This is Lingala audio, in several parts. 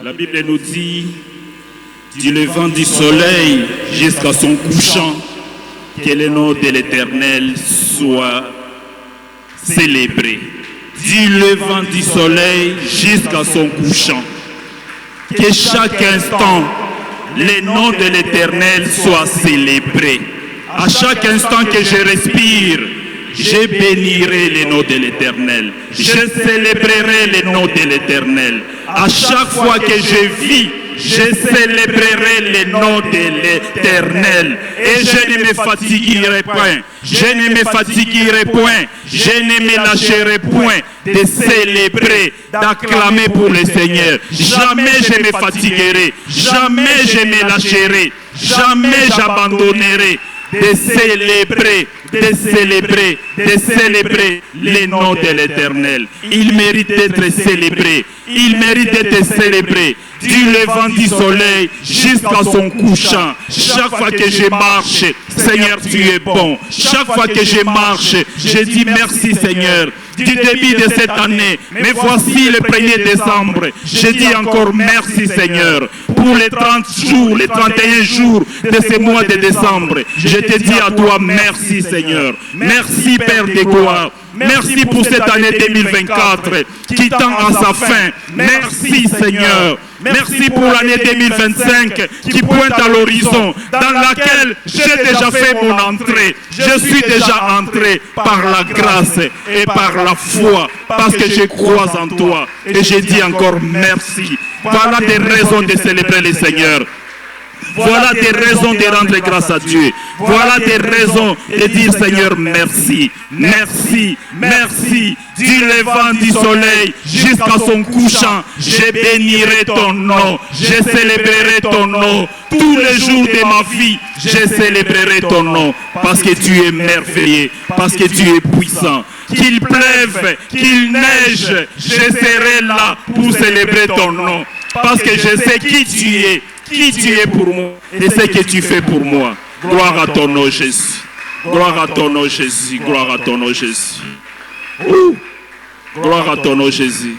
La Bible nous dit, du levant du soleil jusqu'à son couchant, que le nom de l'Éternel soit célébré. Du levant du soleil jusqu'à son couchant, que chaque instant, le nom de l'Éternel soit célébré. À chaque instant que je respire, je bénirai le nom de l'Éternel. Je célébrerai le nom de l'Éternel. À chaque fois que je vis, je célébrerai le nom de l'Éternel. Et je ne me fatiguerai point. Je ne me fatiguerai point. Je ne me lâcherai point de célébrer, d'acclamer pour le Seigneur. Jamais je me fatiguerai. Jamais je me lâcherai. Jamais j'abandonnerai de célébrer, de célébrer, de célébrer le nom de l'Éternel. Il mérite d'être célébré. Il mérite d'être célébré. Du levant du soleil jusqu'à son couchant. Chaque fois que je marche, Seigneur, tu es bon. Chaque fois que je marche, je dis merci, Seigneur. Du début de cette année, mais voici le 1er décembre. Je dis encore merci, Seigneur, pour les 30 jours, les 31 jours de ce mois de décembre. Je te dis à toi merci, Seigneur. Merci, Père de gloire. Merci pour cette année 2024 qui tend à sa fin. Merci, Seigneur. Merci pour l'année 2025 qui pointe à l'horizon, dans laquelle j'ai déjà fait mon entrée. Je suis déjà entré par la grâce et par la foi, parce que je crois en toi. Et je dis encore merci. Voilà des raisons de célébrer le Seigneur. Voilà des raisons de rendre grâce à Dieu. Voilà des raisons de dire Seigneur merci, merci, merci. Du levant du soleil jusqu'à son couchant, je bénirai ton nom, je célébrerai ton nom. Tous les jours de ma vie, je célébrerai ton nom, parce que tu es merveilleux, parce que tu es puissant. Qu'il pleuve, qu'il neige, je serai là pour célébrer ton nom, parce que je sais qui tu es pour moi et ce que tu fais pour moi. Gloire à ton nom, Jésus. Gloire à ton nom, Jésus. Gloire à ton nom, Jésus. Gloire à ton nom, Jésus.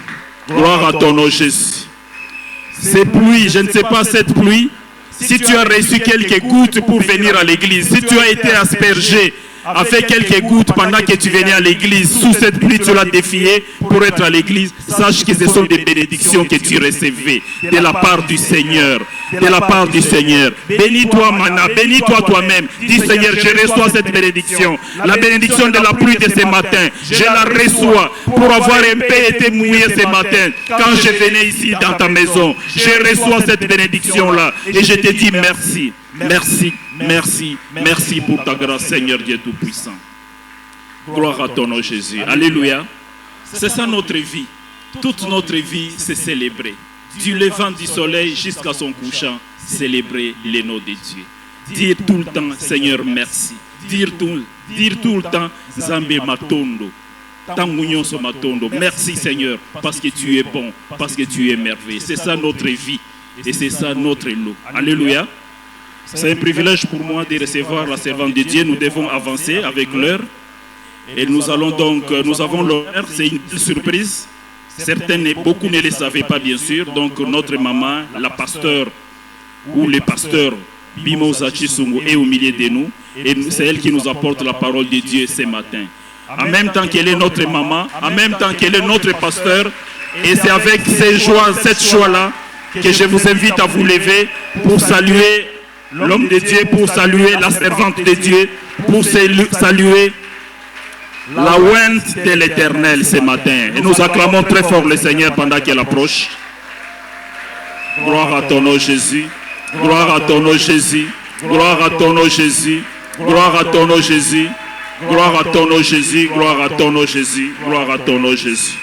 Gloire à ton nom, Jésus. Ces pluies, je ne sais pas cette pluie, si tu as reçu quelques gouttes pour venir à l'église, si tu as été aspergé avec quelques gouttes pendant que tu venais à l'église, sous cette pluie tu l'as défié pour être à l'église, sache que ce sont des bénédictions que tu recevais de la part du Seigneur. De la part du Seigneur. Bénis-toi, Mana, bénis-toi toi-même. Dis Seigneur, je reçois cette bénédiction. La bénédiction de la pluie de ce matin, je la reçois pour avoir un peu été mouillé ce matin. Quand je venais ici dans ta maison, je reçois cette bénédiction-là. Et je te dis merci, merci, merci, merci pour ta grâce, Seigneur Dieu Tout-Puissant. Gloire à ton nom, Jésus. Alléluia. C'est ça notre vie. Toute notre vie, c'est célébrer. Du levant du soleil jusqu'à son couchant, célébrer le nom de Dieu. Dire tout le temps, Seigneur, merci. Dire tout le temps, Zambé Matondo. Matondo. Merci, Seigneur, parce que tu es bon, parce que tu es merveilleux. C'est ça notre vie et c'est ça notre lot. Alléluia. C'est un privilège pour moi de recevoir la servante de Dieu. Nous devons avancer avec l'heure. Et nous avons l'honneur, c'est une surprise. Beaucoup ne le savaient pas bien sûr. Donc notre maman, la pasteur ou le pasteur Bimoza Chisungu est au milieu de nous. Et c'est elle qui nous apporte la parole de Dieu ce matin. En même temps qu'elle est notre maman, en même temps qu'elle est notre pasteur. Et c'est avec cette joie-là que je vous invite à vous lever pour saluer l'homme de Dieu, pour saluer la servante de Dieu, pour saluer la ointe de l'Éternel ce matin. Et nous acclamons très fort le Seigneur pendant qu'elle approche. Gloire à ton nom, Jésus. Gloire à ton nom, Jésus. Gloire à ton nom, Jésus. Gloire à ton nom, Jésus. Gloire à ton nom, Jésus. Gloire à ton nom, Jésus. Gloire à ton nom, Jésus.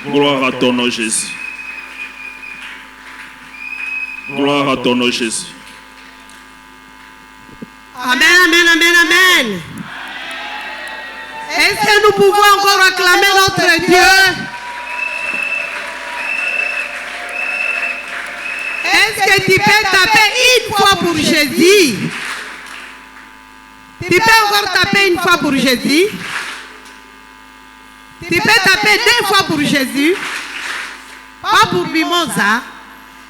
Gloire à ton nom, Jésus. Gloire à ton nom, Jésus. Amen, amen, amen, amen. Est-ce que nous pouvons encore acclamer notre Dieu? Est-ce que tu peux taper une fois pour Jésus? Tu peux encore taper une fois pour Jésus? Tu peux taper deux fois pour Jésus? Pas pour Bimoza,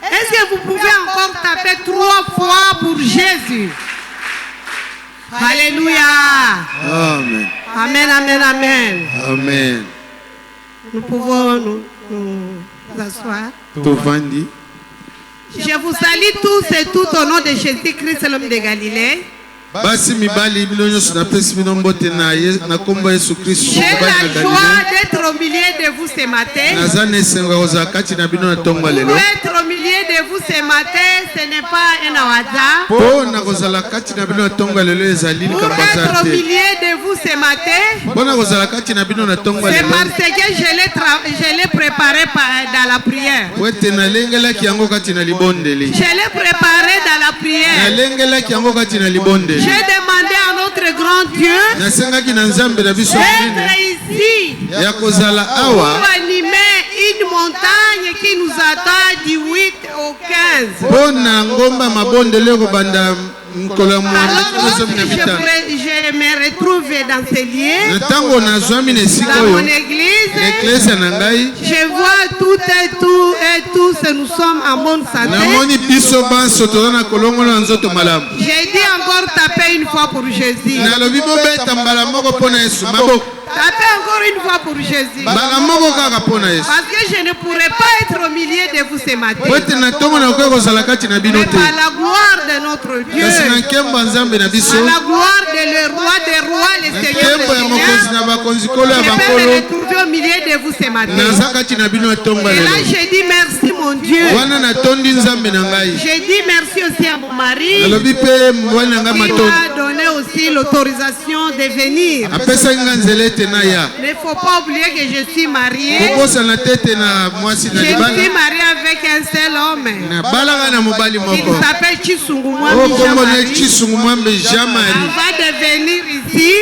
Est-ce que vous pouvez encore taper 3 fois pour Jésus? Alléluia. Amen. Amen, amen, amen. Amen. Nous pouvons nous asseoir. Tovandi. Je vous salue tous et toutes au nom de Jésus-Christ, l'homme de Galilée. Basi mibali bilonyo na pesi binombote na kombo Yesu Kristo J'ai la joie d'être au milieu de vous ce matin. nazane senga ozakati na bino na tongo lelo. Pour être au milieu de vous ce matin, ce n'est pas un hasard. Po na kozala kati na bino na tongo lelo ezali Pour être au kabazarte. milieu de vous ce matin, Po na kozala kati na bino na tongo c'est lelo. parce que je l'ai préparé dans la prière. Wete na lengelaki yango kati na libondeli. Je l'ai préparé dans la Na prière. lengelaki yango kati na libondeli. J'ai demandé à notre grand Dieu Nasengaki na nzambe na biso d'être munene ici ya kozala pour awa animer une montagne qui nous attend du 8 au 15. po na ngomba mabondeli kobanda nkolo ya Alors, zomi na mitano. je me retrouve dans ces lieux, Na ntango nazwami na esika dans mon oyo église. eklesia na ngai Je vois tout et tous, nous sommes en bonne santé. namoni biso banso toza na kolongola na nzoto malamu. J'ai dit encore taper une fois pour Jésus. nalobi bobeta mbala moko mpo na yesu maboko Taper encore une fois pour Jésus. mbala moko kaka mpo na yesu Parce que je ne pourrais pas être au milieu de vous ce matin. po ete na ntongo nakoki kozala kati na bino Mais te par la gloire de notre Dieu, kasi na nkembo ya nzambe na biso par la gloire de le roi des rois, le na Seigneur nkembo ya des mokonzi seigneurs, na bakonzi kolo ya je peux me bankolo retrouver au milieu de vous ce matin. naza kati na bino ya ntongo Et là, lelo j'ai dit merci mon Dieu. wana natondi nzambe na ngai J'ai dit merci aussi à mon mari nalobi mpe mobali na ngai qui matondi m'a donné aussi l'autorisation de venir. apesaki ngai nzela ete naya Il ne faut pas oublier que je suis mariée. kobosana te ete na mwasi Je na suis libala mariée avec un seul homme. nabalaka na mobali Il moko s'appelle Chisungu oyo Mwami kombo na Jean-Marie. chisungu mwambe jean marie Avant de venir ici,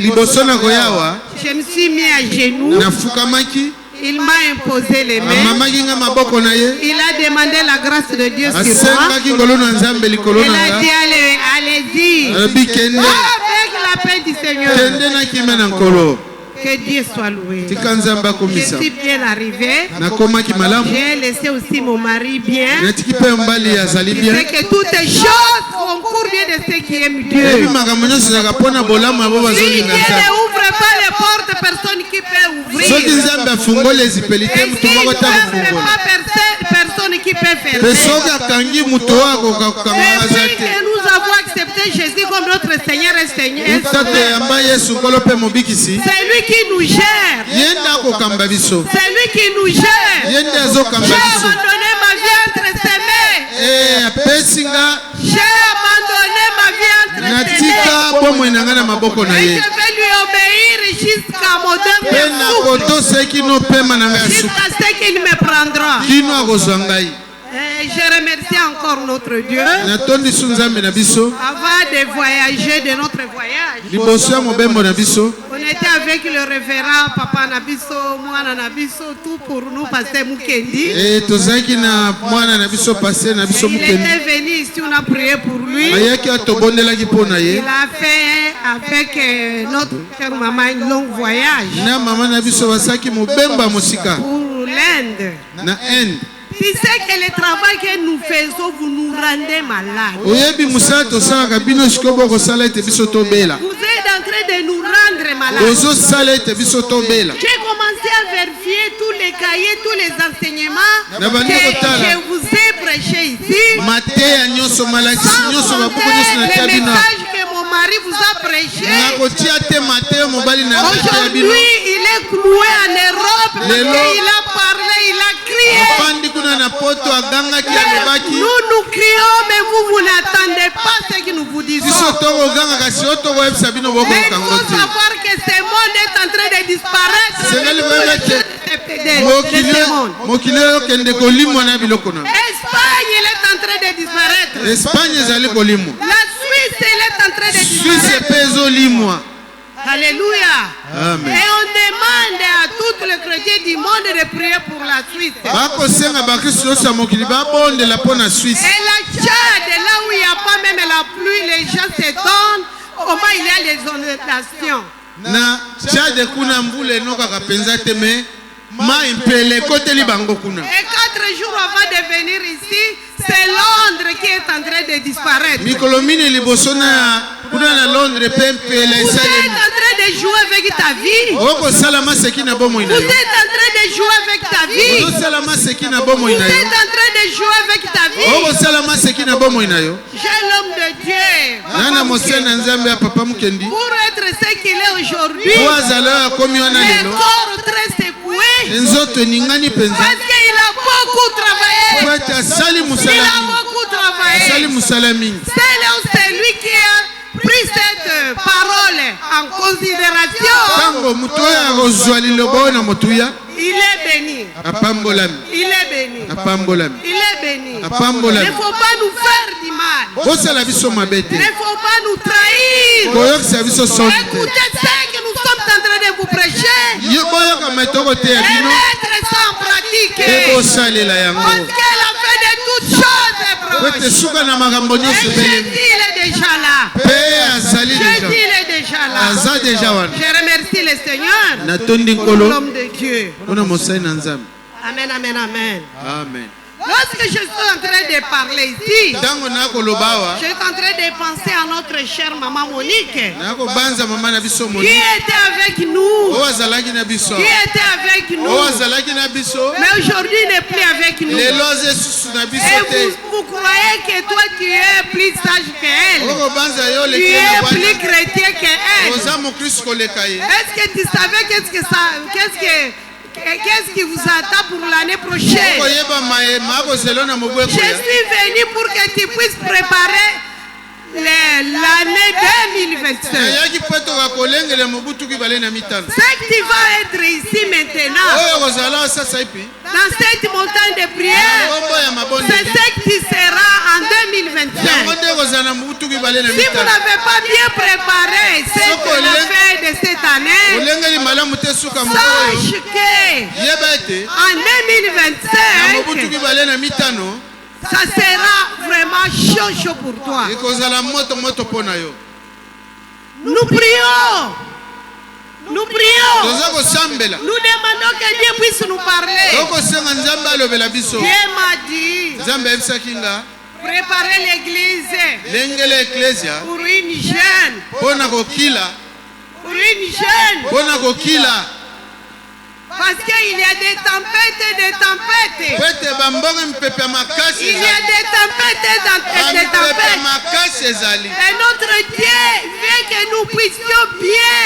liboso na koyawa je me suis mis à genoux. nafukamaki Il m'a imposé les mains. amamaki nga maboko na ye Il a demandé la grâce de Dieu sur moi. asengaki ngolo na nzambe likolo Il na a dit nga allez-y. alobi kende Avec la paix du Seigneur. kende na kimia na nkolo Que Dieu soit loué. tika nzambe Je akomisa suis bien arrivée. nakomaki malamu J'ai laissé aussi mon mari bien. natiki mpe mbali azali Il bien sait que toutes les choses concourent bien de ceux qui aiment Dieu. ebi makambo nyonso ezalaka mpo na bolamu ya bo Si Dieu bazolinga ne nzambe ouvre pas les portes, personne qui peut soki ouvrir. nzambe afungoli ezipeli te Et motu s'il moko ne ta ferme kofungola pas personne qui peut mpe fermer. soki akangi moto oyo akoka kokanga aza Depuis te que nous avons accepté Jésus comme notre Seigneur et Seigneur, tata yamba yesu nkolo mpe mobikisi c'est lui qui nous gère. ye nde akokamba biso C'est lui qui nous gère. ye nde azokamba J'ai biso abandonné ma vie entre ses mains. apesi nga J'ai abandonné ma vie entre ses natika mains. bomoi na ngai na maboko na Et ye je vais lui obéir jusqu'à mon mpe dernier souffle. nakotose kino pema na ngai ya suka Jusqu'à ce qu'il me prendra. kino akozwa ngai Et je remercie encore notre Dieu. natondi su nzambe na biso Avant de voyager de notre voyage, liboso ya mobembo na biso on était avec le révérend Papa Nabiso, Mwana Nabiso, tout pour nous, Pasteur Mukendi. tozalaki na mwana na biso paster na biso Il mokendi était venu ici, on a prié pour lui. ayaki atobondelaki mpo na ye Il a fait avec notre chère maman un long voyage na mama na biso basalaki mobembo ya mosika pour l'Inde. na inde Tu sais que le travail que nous faisons, vous nous rendez malades. oyebi mosala tosalaka bino sikoyo bokosala ete biso tobela Vous êtes en train de nous rendre malades. ozosala ete biso tobela J'ai commencé à vérifier tous les cahiers, tous les enseignements Na bandi que kotala. je vous ai prêchés ici. mateya nyonso malakisi Sans nyonso compter babuku nyonso natia les bino messages que mon mari vous a prêchés. nakotia te mateya mobali na natia bino Aujourd'hui, il est cloué en Europe parce Lelo. qu'il a parlé, il a crié. afandi kuna na poto agangaki alobaki Nous crions, mais vous n'attendez pas ce que nous vous disons. biso tokoganga kasi o tokoyebisa bino Mais il bokoyokango faut te savoir que ce monde est en train de disparaître. C'est avec le tous même les que- choses de ce monde. mokili oyo okende kolimwa na biloko na Espagne, il est en train de disparaître. espagne ezali kolimwa La Suisse, elle est en train de swisse disparaître. mpe ezolimwa Alléluia. Amen. Et on demande à tous les chrétiens du monde de prier pour la Suisse. bakosenga bakristo nyonso ya mokili babondela mpo na swisse Et la Tchad, là où il n'y a pas même la pluie, les gens s'étonnent comment il y a les inondations. na tchade kuna mbula enokaka mpenza te me mai mpele ekoteli bango kuna Et quand 4 jours avant de venir ici, c'est Londres qui est en train de disparaître. Mikolo mine liboso na kuna na Londres pempe la Vous êtes Salem. en train de jouer avec ta vie. Oko salama sekina bomo Vous inayo. êtes en train de jouer avec ta vie. Oko salama sekina bomo Vous êtes inayo. en train de jouer avec ta vie. Oko salama sekina bomo inayo. J'ai l'homme de Dieu. Nana mosena nzambe ya papa mukendi. Pour être ce qu'il est aujourd'hui, Wazala komi wana le lelo. corps très secoué. Nzoto ningani penza. Parce qu'il a beaucoup travaillé. Kwata sali Il a musalami. beaucoup Sali travaillé. musalami. C'est lui qui a pris cette parole en considération. Tango mutoya rozwa lilobo na motuya. Il est béni. Apambolami. Il est béni. Apambolami. Il est béni. Il Apambolami. ne faut pas nous faire du mal. Bosala biso mabete. Il ne faut pas nous trahir. Boyokisa biso sonte. Écoutez ce que nous sommes en train de vous prêcher. Yo boyoka metoko te ya Et bino. mettre ça en pratique. Ebosalela yango. Parce qu'elle a fait de toutes choses. Kwete suka na makambo Et nyonso Jésus, belemi. il est déjà là. Pe azali Jésus, deja. il est déjà là. Aza deja wana. Je remercie le Seigneur Natondi pour nkolo. l'homme de Dieu. Ona mosai na nzambe. Amen, amen, amen. Amen. Lorsque je suis en train de parler ici, Ntango nakolobawa. je suis en train de penser à notre chère maman Monique, Nakobanza mama na biso qui moni. était avec nous, O azalaki na biso. qui était avec nous, O azalaki na biso. mais aujourd'hui il n'est plus avec nous. Lelo azesusu na biso Et te. vous croyez que toi tu es plus sage qu'elle, Okobanza yo tu leki es na plus bana. chrétien qu'elle. Oza mokristo koleka ye. Est-ce que tu savais qu'est-ce qui vous attend pour l'année prochaine? Okoyeba maema akozelo na mobweko Je ya. suis venu pour que tu puisses préparer l'année 2025. Nayaki po toka kolengela mobutu kibale na mitano. Ce qui va être ici maintenant, Oyo kozala sasa ipi. dans cette montagne de prière, Ngombo ya mabonde. c'est ce qui sera en 2025. Yango nde kozala na mobutu kibale na Si vous mitano. n'avez pas bien préparé cette affaire de cette année, Olengeli malamu te suka moko oyo. sache que Yeba ete en na mobutu 2025, kibale na mitano ça sera vraiment chaud pour toi. ekozala moto moto mpo na yo. Nous prions. Nous prions. Toza kosambela. Nous demandons que Dieu puisse nous parler. Okosenga nzambe alobela biso. Dieu m'a dit, Nzambe ayebisaki nga préparez l'église lengela eklesia pour une jeune. mpo na kokila. Pour une jeune. Mpo na kokila. Parce qu'il y a des tempêtes et des tempêtes. Po ete bambongo mipepe ya makasi Il y a ezali. des tempêtes et des Bamipepe ya tempêtes. makasi ezali. Et notre Dieu veut que nous puissions bien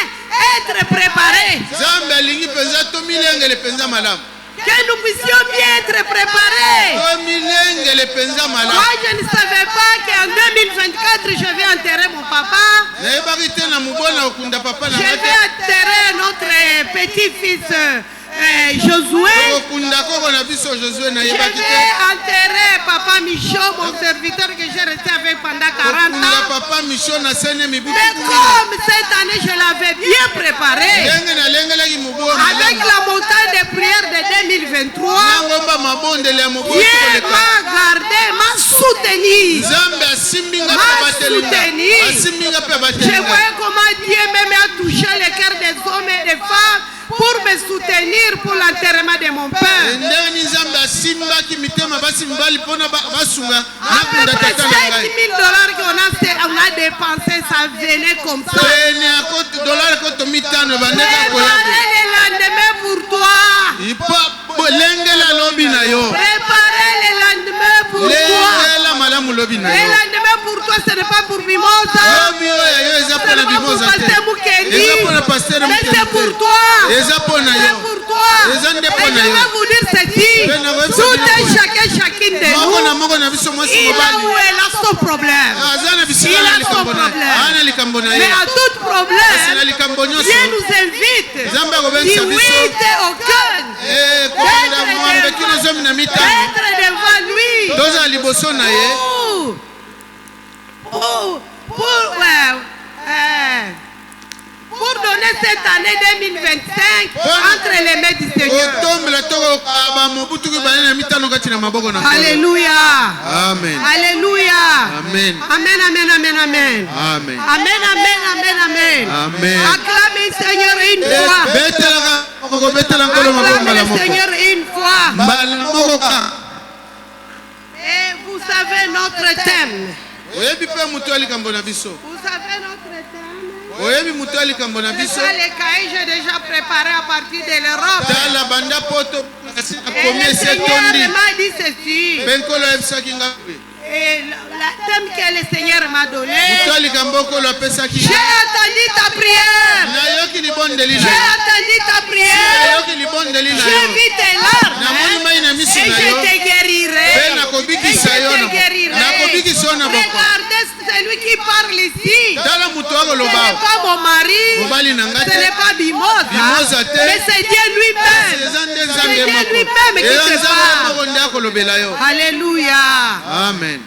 être préparés. Nzambe alingi mpenza tomilengele mpenza malamu. Que nous puissions bien être préparés. Tomilengele mpenza malamu. Moi, je ne savais pas qu'en 2024, je vais enterrer mon papa. Nayebaki te na mobona okunda papa na Je nga vais te. enterrer notre petit-fils Josué. Okunda koko na biso Josué Je nayebaki te. vais enterrer papa Michaud, mon serviteur que j'ai resté avec pendant 40 Okunda ans. papa Michaud na sene mibutu. Mais comme cette année, je l'avais bien préparé. Ndenge nalengelaki mobuwa Avec malamu. la montagne de prière de 2023, Nangomba mabondele ya mobuwa Dieu koleka. m'a gardé, m'a soutenu. Nzambe asimbinga Ma mpe abatelinga. soutenu. Asimbinga mpe Je abatelinga. voyais comment Dieu même a touché le cœur des hommes et des femmes pour me soutenir pour l'enterrement de mon père. Ndenge ni Nzambe asimbaki mitema basi mibali mpona basunga À peu nakunda près tata na 5 ngai. 000 $ qu'on a dépensé, ça venait comme ça. Pene ya dollar koto mitano bandeka koya. Préparez le lendemain pour toi. Ipa lengela lobi na yo. Préparez le lendemain pour toi. Lengela malamu lobi na Le yo. lendemain pour toi, ce n'est pas pour Mimosa. Lobi oyo ya yo eza Ce mpona n'est pas pour bimoza te. Pasteur Mukendi. Eza mpona pasteur Mais Mukendi c'est pour te. toi. Eza mpona C'est yo. pour toi. Eza nde Et je mpona yo. vais vous dire ceci. Tout un chacun, chacune de Moko na nous, moko na biso mwasi il a mobali. où elle a son problème. Aza na bisika Il na a son likambo na ye. problème. Ana likambo na Mais ye. à tout Kasi na problème, likambo nyonso. Dieu nous invite. Nzambe akobengisa biso. D'huile au cœur. Kokunda mwambe kino zomi na mitano. Être devant lui. Toza liboso na ye. Pour donner cette année 2025 entre les mains du Seigneur. Otombela tokokaba mobutu kibale na mitano kati na maboko na Nkolo. Alléluia. Amen. Alléluia. Amen. Amen, amen, amen, amen. Amen. Amen, amen, amen, amen. Amen. Acclamez le Seigneur une fois. Betelaka okobetela Nkolo maboko mbala Acclamez le moko. Seigneur une fois. Mbala moko ka. thème. oyebi pe mutu alikambo na biso Vous savez notre thème? oyebi mutu alikambo na biso C'est ça, les cahiers, j'ai déjà préparé à partir de l'Europe. tala banda poto Et akomi le esi Seigneur etondi m'a dit ceci. mpe nkolo ayebisaki nga Et la thème que le Seigneur m'a donné, mutu alikambo okolo apesaki j'ai entendu ta prière. nayoki libondeli J'ai na yo entendu ta prière. nayoki libondeli na J'ai yo vu tes larmes. namoni mai na Et miso je na yo te guérirai. mpe Et nakobikisa yo je te guérirai. nakobikisa yo na boko Regardez celui qui parle ici. tala mutu Ce n'est akoloba pas mon mari. mobali na nga Ce te n'est pas Bimoza. Bimoza te. Mais c'est Dieu lui-même. eza nde C'est nzambe Dieu moko lui-même qui eza te nzambe parle. moko nde akolobela yo Alléluia. amen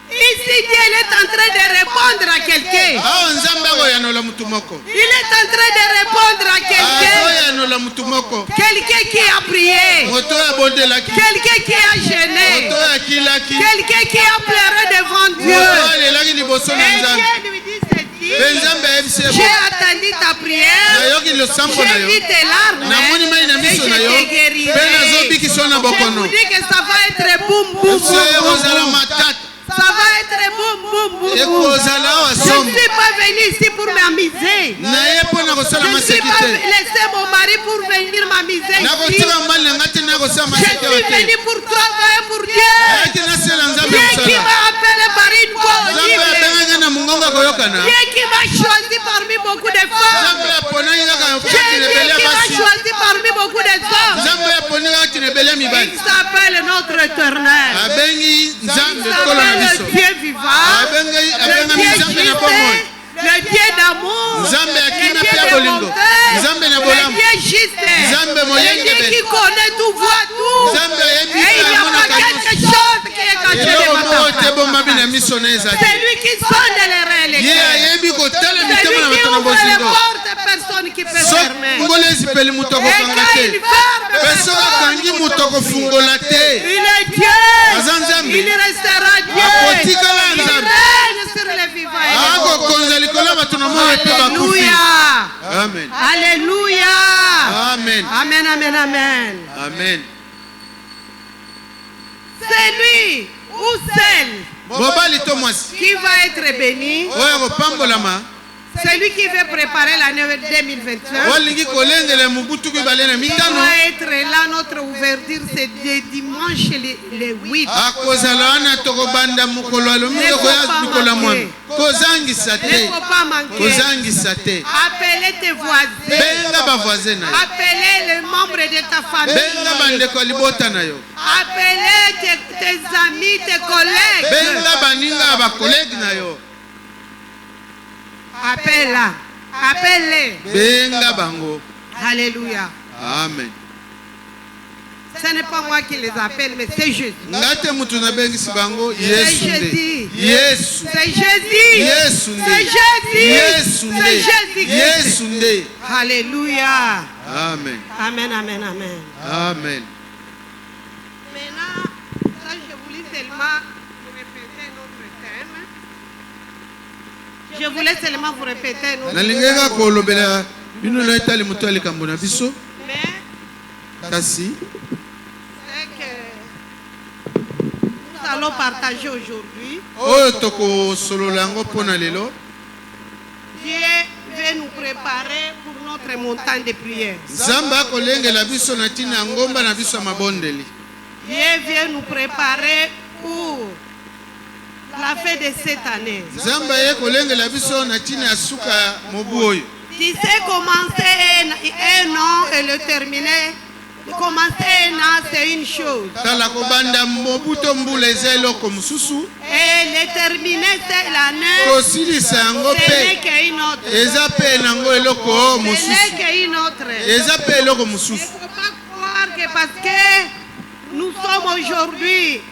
Ici, Dieu il est en train de répondre à quelqu'un. awa nzambe akoyanola mutu moko Il est en train de répondre à quelqu'un. akoyanola mutu moko Quelqu'un qui a prié. moto oyo abondelaki Quelqu'un qui a gêné. moto oyo akilaki Quelqu'un qui a pleuré devant moto Dieu. oyo alelaki liboso na Et nzambe Dieu lui dit ceci. mpe nzambe ayebisi ye J'ai attendu ta prière. nayoki losambo na J'ai yo vu tes larmes. namoni mai na Et miso je na yo te mpe guérirai. nazobikisa yo na Je bokono vous dis que ça va être boum boum biso boum ekozala boum. matata Ça va être boum boum boum boum. ekozala awa Je ne somo suis pas venu ici pour m'amuser. naye mpo na kosala Je ne suis maseki pas te laissé mon mari pour venir m'amuser ici. nakotika mobali na nga te nakosala Je maseki suis awa te venu pour travailler pour Dieu. ayaki nasala nzambe Dieu qui mosala m'a appelé par une voix nzambe audible. abengaki na mongongo koyokana Dieu qui m'a choisi parmi beaucoup de femmes. nzambe aponaki kaka Dieu kati na ebele ya qui m'a basi choisi parmi beaucoup de hommes. nzambe aponi kati na ebele ya mibali Il s'appelle notre éternel. abengi Il nzambe kolo na s'appelle biso le Dieu vivant. abengami Le Dieu nzambe na juste. bomoi Le Dieu d'amour. Nzambe Le akima Dieu pe ya de bolingo. bonté. Nzambe na Le bolamu. Dieu juste. Nzambe Le moyengebele. Dieu qui connaît tout, voit tout. nzambe ayebi Et il n'y a pas amonaka quelque chose qui est caché eloko devant moko ta te bomabi na face. miso na eza te C'est lui qui sonde les reins, les ye cœurs. ayebi kotala C'est mitema na lui qui bato na ouvre les bozindo portes, personne qui peut so fermer. ngolo ezipeli moto Et akokanga quand te il ferme, mpe so akangi moto akofungola te il est Dieu. Aza Nzambe. Il restera Dieu. Akotikala Il Nzambe. règne sur les vivants et les morts. akokonza likolo ya bato na moi mpe bakufi Alléluia. amen Alléluia. amen Amen, amen, amen. amen C'est lui ou celle mobali to mwasi qui va être béni. oyo akopambolama C'est lui qui veut préparer l'année 2021. olingi kolengela mobutu mibale na Il mitano doit être là, notre ouverture, c'est le dimanche le 8. akozala wana tokobanda mokolo alomingi koya likolo ya mwami kozangisa Il ne te faut pas manquer. kozangisa te Appelez tes voisins. benga bavoisin na yo Appelez les membres de ta famille. benga bandeko ya libota na yo Appelez tes amis, tes collègues. benga baninga ya bakolege na yo Appelle-la. Appelle-les. benga bango Alléluia. amen Ce n'est pas moi qui les appelle, mais c'est Jésus. nga te mutu nabengisi bango yesu C'est nde Jésus. yesu C'est Jésus. yesu nde C'est Jésus. yesu C'est Jésus. nde yesu nde Alléluia. amen Amen, amen, amen. amen Maintenant, ça, je voulais seulement vous répéter notre thème. Je voulais seulement vous répéter notre nalingi kaka kolobela bino na etali moto ya likambo na biso Mais kasi c'est que nous allons partager aujourd'hui. oyo tokosolola yango mpo na lelo Dieu veut nous préparer pour notre montagne de prière. nzambe akolengela biso na ntina ya ngomba na biso ya mabondeli Dieu veut nous préparer pour la fin de cette année. nzambe aye kolengela biso na ntina ya suka ya mobu oyo Tu sais, commencer un an et le terminer. Commencer un an, c'est une chose. tala kobanda mobu to mbula eza eloko mosusu Et le terminer, c'est l'année. kosilisa yango Ce n'est mpe qu'une autre. eza mpe nango eloko Ce n'est mosusu qu'une autre. eza mpe eloko Il ne mosusu faut pas croire que parce que nous sommes aujourd'hui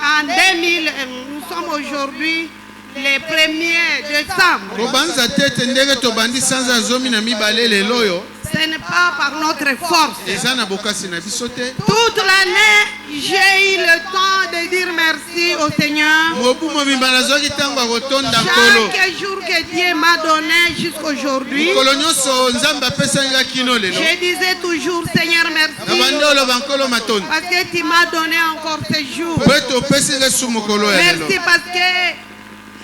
en 2000, nous sommes aujourd'hui le 1er décembre. kobanza te ete ndenge tobandi sanza zomi na mibale lelo oyo Ce n'est pas par notre force. eza na bokasi na biso te. Toute l'année, j'ai eu le temps de dire merci au Seigneur. mobu mobimba nazwaki ntango ya kotonda nkolo. Chaque jour que Dieu m'a donné jusqu'aujourd'hui, mokolo nyonso nzambe apesaki nga kino lelo. je disais toujours, Seigneur, na merci. bandi oloba nkolo matondo. Parce que tu m'as donné encore ce jour. po ete opesi nga su mokolo ya lelo. Merci parce que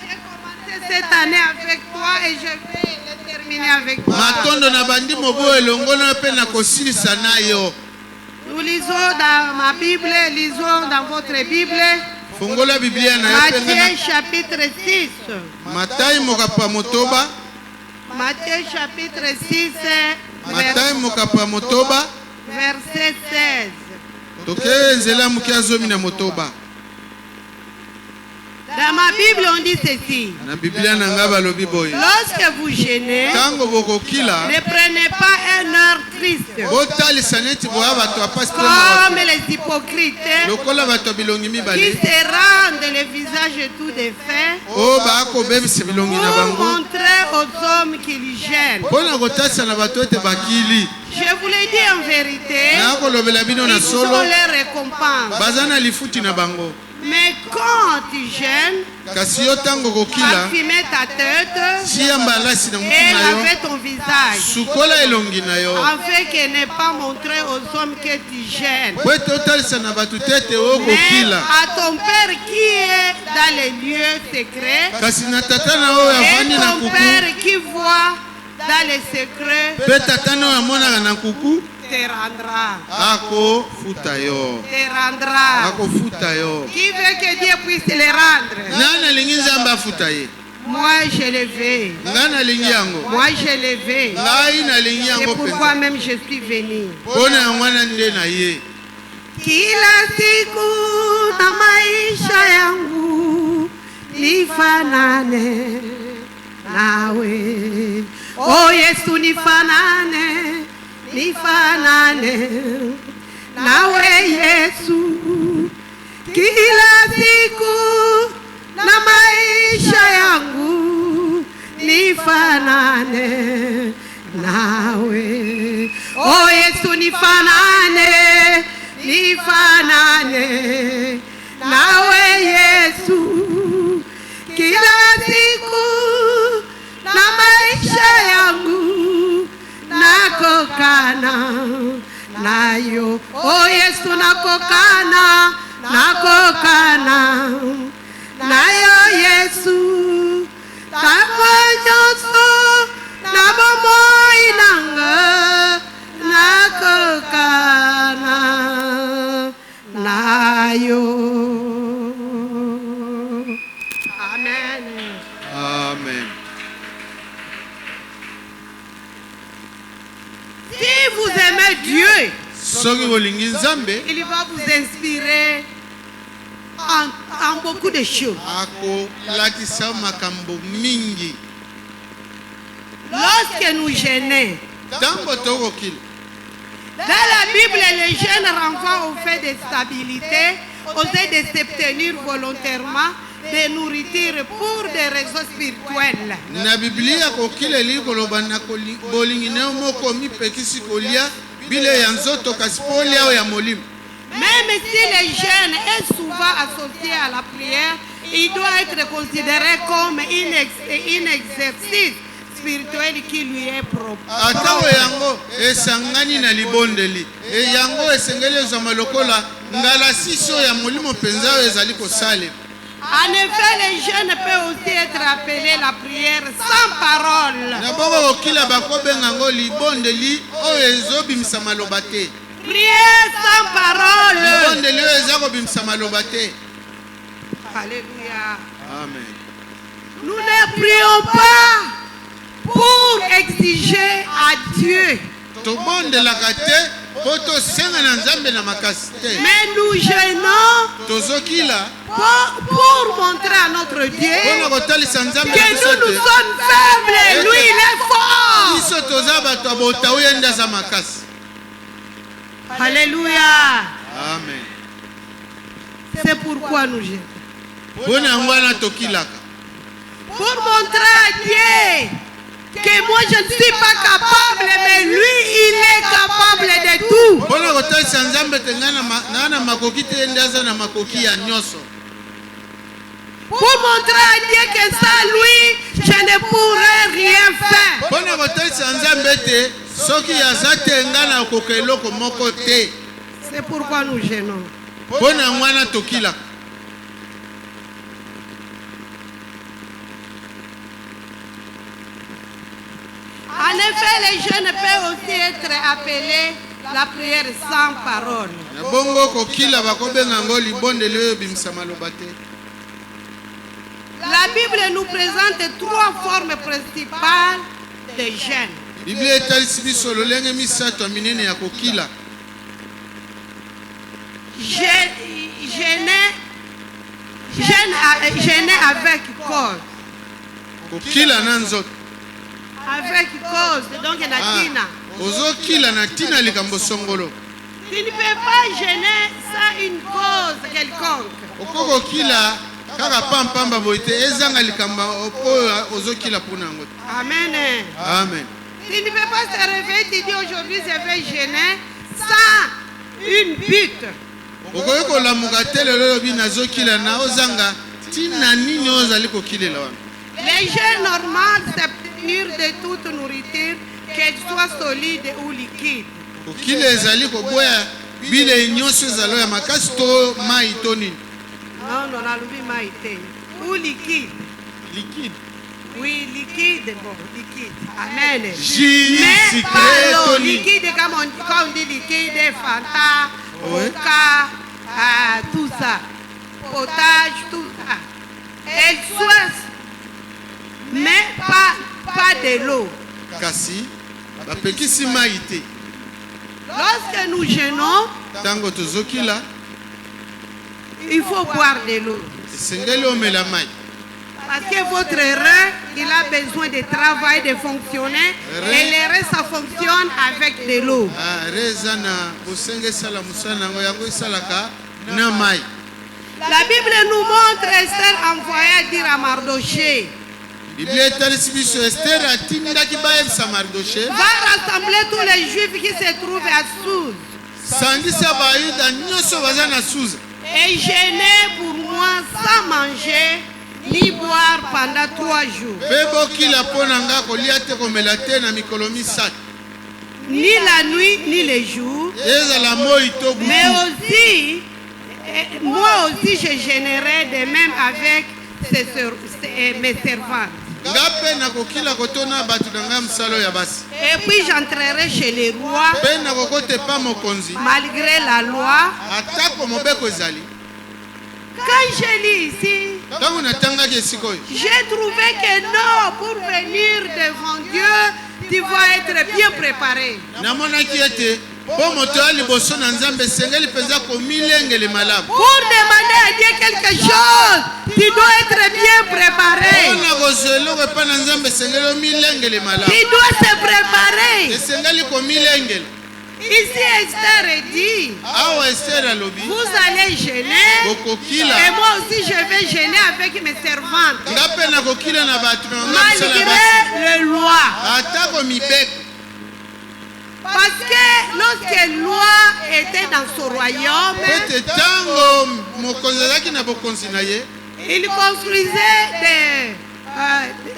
j'ai commencé cette année avec toi et je vais le terminer avec toi. matondo na bandi mobu elongo na mpe na kosilisa na yo. Nous lisons dans ma Bible, lisons dans votre Bible, fongola biblia na yo mpe Matthieu chapitre 6. Matayi mokapa motoba. Matthieu chapitre 6, Matayi mokapa motoba. verset 16. toke nzela moke azomi na motoba. Dans ma Bible, on dit ceci. na biblia na nga balobi boye. Lorsque vous jeûnez, ntango bokokila ne prenez pas un heure triste, botalisa neti boya bato apasi mpe comme mawa les hypocrites, lokola bato ya bilongi qui mibale se rendent le visage tout défait oyo bakobebisa bilongi na pour bango montrer aux hommes qu'ils gênent. mpo na kotalisa na bato ete bakili. Je vous le dis en vérité, nakolobela bino na ils sont solo les récompenses. baza na lifuti na bango. Mais quand tu gênes, kasi yo ntango kokila parfumer ta tête tia mbalasi na motu et na yo laver ton visage, sukola elongi na yo afin que ne pas montrer aux hommes que tu gênes. po ete otalisa na bato te ete oyo Mais kokila à ton Père qui est dans les lieux secrets, kasi na tata na oyo et avandi na ton kuku Père qui voit dans les secrets mpe tata na oyo amonaka na kuku te rendra. akofuta yo Te rendra. akofuta yo. Qui veut que Dieu puisse les rendre? nani alingi nzambe afuta ye? Moi, je le vais. ngai nalingi yango. Moi, je le vais. ngai nalingi C'est yango pourquoi mpenza même je suis venu. mpo na yango wana nde na ye. Kila siku na maisha yangu nifanane nawe. Oh Yesu, nifanane, nifanane nawe Yesu. Kila siku na maisha yangu nifanane nawe. Oh Yesu, nifanane, nifanane nawe Yesu. Kila siku na maisha yangu nakokana nayo. Oh Yesu, nakokana, nakokana nayo Yesu. Tango nyonso na bomoi nanga nakokana nayo. Amen. Amen. Si vous aimez Dieu, soki bolingi nzambe il va vous inspirer en beaucoup de choses. akolatisa makambo mingi. Lorsque nous jeûnons, ntango tokokila dans la Bible, les jeunes renvoient au fait de stabilité, oser de s'abstenir volontairement de nourriture pour des raisons spirituelles. na biblia kokila eli koloba na bolingi na yo moko mipekisi kolia bile ya nzoto kasi mpo olia oyo ya molimo. Même si le jeûne est souvent associé à la prière, il doit être considéré comme un exercice spirituel qui lui est propre. atango yango esangani na libondeli yango esengeli ezwama lokola ngala sisi oyo ya molimo mpenza oyo ezali kosalema. En effet, le jeûne peut aussi être appelé la prière sans parole. na bongo kokila bakobenga yango libondeli oyo ezobimisa maloba te. Prière sans parole. libondeli oyo eza kobimisa maloba te. Alléluia. Amen. Nous ne prions pas pour exiger à Dieu, tobondelaka te mpo tosenga na nzambe na makasi te. mais nous jeûnons tozokila pour montrer à notre Dieu mpo na kotalisa nzambe que na biso nous te sommes faibles et lui il est fort. biso toza bato ya botau ye nde aza makasi. Alléluia. Amen. C'est pourquoi nous jeûnons. mpo na yango wana tokilaka Pour montrer à Dieu que moi je ne suis pas capable, mais lui botalisa nzambe te ngana makoki te ndaza na makoki ya nyonso. Pour montrer à Dieu que sans lui, je ne pourrais rien faire. Pona botalisa nzambe te soki aza te ngana kokeloko moko te. C'est pourquoi nous gênons. Pona ngwana tokila. En effet, les jeunes peuvent aussi être appelés la prière sans parole. Bongo kokila bakobenga ngo libondeli oyo bimisa maloba te. La Bible nous présente trois formes principales de jeûne. Biblia etalisi biso lolenge misato ya minene ya kokila. Jeûner avec cause. Kokila na nzoto. Avec cause, donc na tina. Ozokila na tina likambo songolo. Tu ne peux pas jeûner sans une cause quelconque. Okokokila kaka pampamba boite ezanga likambo oyo ozokila pona ngo. Amen. Amen. Tu ne peux pas te réveiller et dire aujourd'hui je vais jeûner sans une but. Okoki kolamuka te lelo lobi nazokila na ozanga tina nini ozali kokilela wana. Les jeûnes normales s'abstenir de toute nourriture, qu'elle soit solide ou liquide. Kokila ezali koboya bile nyonso ezalo ya makasi to mai to nini. Non, nalobi mai te. Ou liquide. Liquide. Oui, liquide, bon, liquide. Amen. Jus, Mais sucré, pas l'eau tonique. liquide, quand on dit liquide, Fanta, Ouais. Coca, tout ça. Potage, tout ça. Elle soit, mais pas de l'eau. Kasi bapekisi mai te. Lorsque nous jeûnons, Tango tozokila il faut boire de l'eau. esengeli omela mai. Parce que votre rein, il a besoin de travail, de fonctionner. Et le rein, ça fonctionne avec de l'eau. Reza na bosenge esala mosala nango yango esalaka na mai. La Bible nous montre Esther envoyée dire à Mardoché, Biblia etalisi biso Ester atindaki bayebisa Mardoche va rassembler tous les Juifs qui se trouvent à Sous sangisa bayuda nyonso baza na Suza et jeûner pour moi sans manger ni boire pendant 3 jours. mpe bokila mpo na nga kolia te komela te na mikolo misato Ni la nuit, ni le jour. ezala moi to Mais butu. aussi, moi aussi, je jeûnerai de même avec mes servants. nga mpe nakokila kotona bato na ngai mosala ya basi Et puis j'entrerai chez les rois, mpe nakokota epa mokonzi malgré la loi. atako mobeko ezali. Quand je lis ici, ntango natangaki esika oyo j'ai trouvé que non, pour venir devant Dieu, tu vas être bien préparé. namonaki ete mpo moto ya liboso na nzambe esengeli mpenza komilengele malamu Pour demander à Dieu quelque chose, tu dois être bien préparé. mpona kozwa eloko epa na nzambe esengeli omilengele malamu Tu dois te préparer. esengeli komilengele. Ici, Esther dit, awa Ester alobi vous allez jeûner. bokokila Et moi aussi, je vais jeûner avec mes servantes. nga mpe nakokila na bato na nga mosala basi Malgré les lois. atako mibeko. Parce que lorsque la loi était dans son royaume, ete ntango mokonzi azalaki na bokonzi na ye il construisait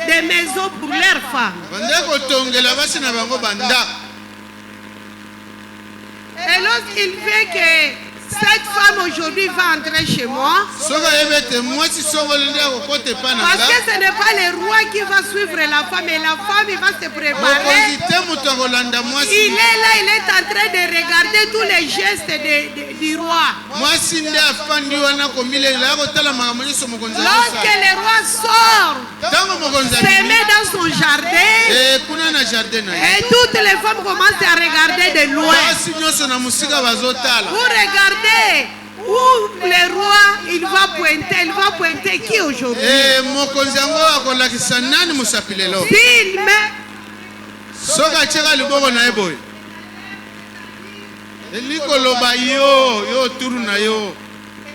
des maisons pour leurs femmes. bandaki kotongela basi na bango bandako. Et lorsqu'il fait que cette femme aujourd'hui va entrer chez moi, soki ayebi ete mwasi songolo nde akokota epa na parce nga que ce n'est pas le roi qui va suivre la femme, et la femme il va se préparer. mokonzi te moto akolanda mwasi. Il est là, il est en train de regarder tous les gestes du roi. mwasi nde afandi wana komilengela akotala makambo nyonso mokonzi Lorsque akosala. le roi sort, ntango mokonzi se alimi met dans son jardin, kuna na jardin na ye et toutes les femmes commencent à regarder de loin. basi nyonso na mosika bazotala. Vous regardez où le roi il va pointer qui aujourd'hui? mokonzi yango akolakisa nani mosapi lelo S'il met soki atiaka liboko na ye boye elikoloba yo turu na yo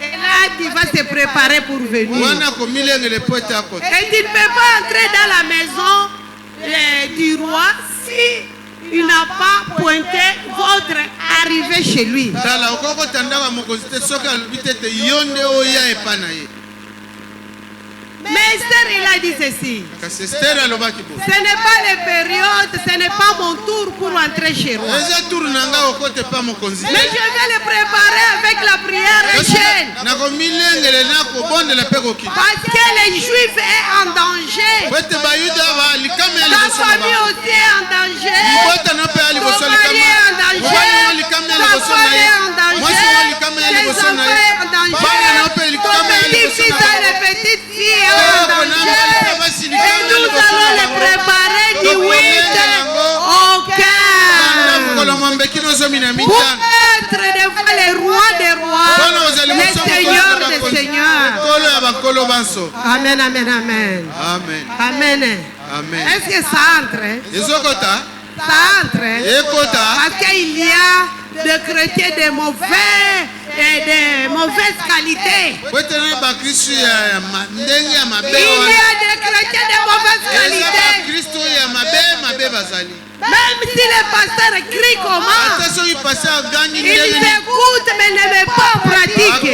et là, tu vas se préparer pour venir. wana komilengele po ete akota. Et tu ne peux pas entrer dans la maison du roi si il n'a pas pointé votre arriver chez lui. tala okoko tandaka mokonzi te soki alobi te ete yo nde oya epa na ye. Mais Esther, il a dit ceci. kasi Esther alobaki bo Ce n'est pas les périodes, ce n'est pas mon tour pour entrer chez roi. eza turu na nga okote pa mokonzi Mais je vais le préparer avec la prière et jeûne. nakomilengele nakobondela mpe kokita Parce que les Juifs sont en danger. po ete bayuda likama ya Ta liboso na famille bango aussi est en danger. libota na mpe ya Ton liboso mari est en danger. mobali na likama ya Ta liboso na femme ye est en danger. mwasi na likama ya Tes liboso enfants na sont ye en danger. bana na mpe Ton likama ya liboso petit-fils na et ye les petites filles sont en danger. Et nous allons les préparer du 8 au 15 pour être devant les rois des rois, les seigneurs des seigneurs. Amen, amen, amen. Amen. Est-ce que ça entre? Ça entre. Parce qu'il y a des chrétiens de mauvais et de mauvaise qualité. Il y a des chrétiens de mauvaise qualité. Même si le pasteur crie comment, il écoute mais ne met pas en pratique.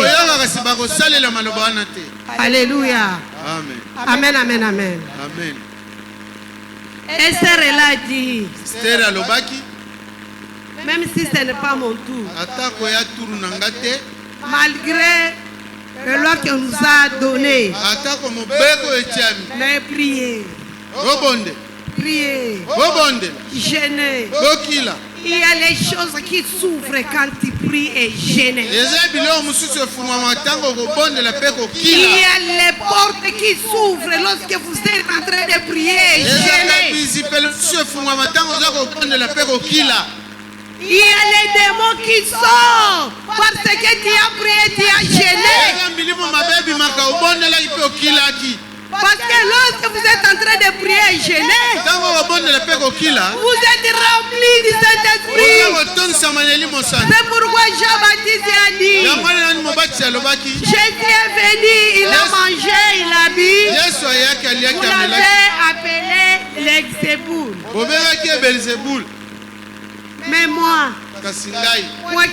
Alléluia. Amen, amen, amen. Esther, elle a dit, même si ce n'est pas mon tour, malgré le loi qu'on nous a donné, mais priez, jeûner. Il y a les choses qui souffrent quand tu pries et jeûnes. Il y a les portes qui s'ouvrent lorsque vous êtes en train de prier et jeûner. Il y a les démons qui sortent parce que tu as prié, tu as jeûné. Parce que lorsque vous êtes en train de prier et jeûner, vous êtes rempli du Saint-Esprit. C'est pourquoi Jean-Baptiste a dit, Jésus est venu, il a mangé, il a bu. Vous l'avez appelé l'exéboule. Mais moi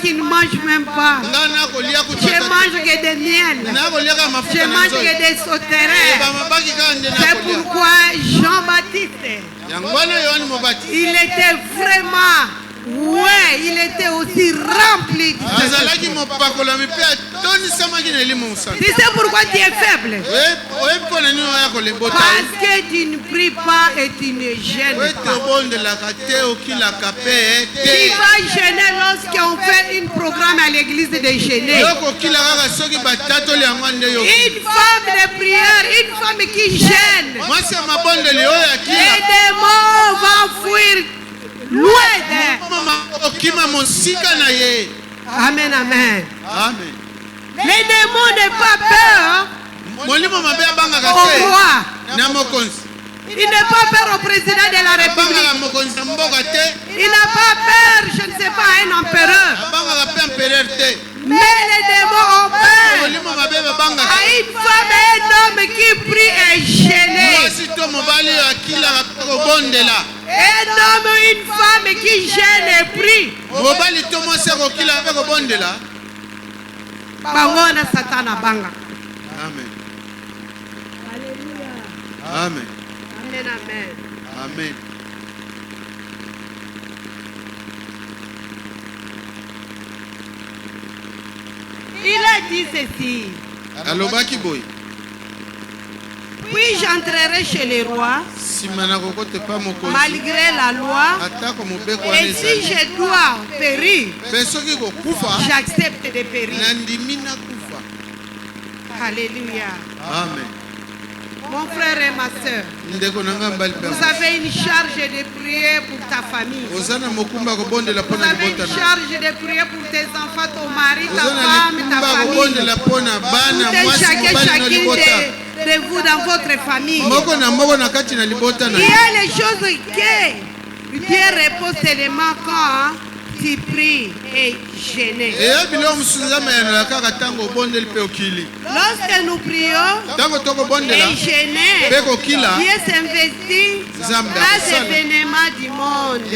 qui ne mange même pas, je mange que des miel, je mange que des sauterelles. C'est pourquoi Jean-Baptiste, il était vraiment, il était aussi rempli du Saint-Esprit. Tu sais pourquoi tu es faible? Parce que tu ne pries pas et tu ne jeûnes pas. Tu vas jeûner lorsqu'on fait un programme à l'église de jeûner. Une femme de prière, une femme qui jeûne, les démons vont fuir loin d'elle. Amen, amen. Les démons n'ont pas peur au roi. Il n'a pas peur au président de la République. Il n'a pas peur, je ne sais pas, à un empereur. Mais les démons ont peur à une femme et un homme qui prie et jeûne. Un homme et une femme qui jeûne et prie. Bangona Satana banga. Amen. Alléluia. Amen. Amen, amen. Amen. Il a dit ceci. Alobaki boy. Puis j'entrerai chez les rois malgré la loi. Et si je dois périr, j'accepte de périr. Alléluia. Amen. Mon frère et ma soeur, vous avez une charge de prier pour ta famille. Vous avez une charge de prier pour tes enfants, ton mari, ta femme, ta famille. Tout un chacune de vous dans votre famille. Il y a les choses que Dieu repose seulement quand tu pries et jeûnes. Lorsque nous prions et jeûnons, Dieu s'investit dans les événements du monde.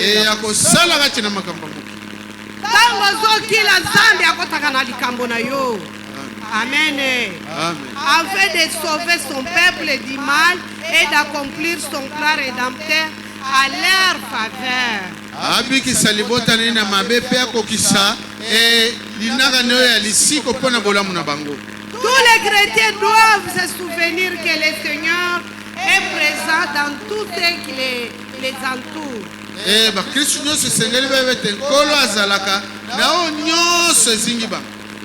Quand Amen. Afin de sauver son peuple du mal et d'accomplir son plan rédempteur à leur faveur. Tous les chrétiens doivent se souvenir que le Seigneur est présent dans tout ce qui les entoure.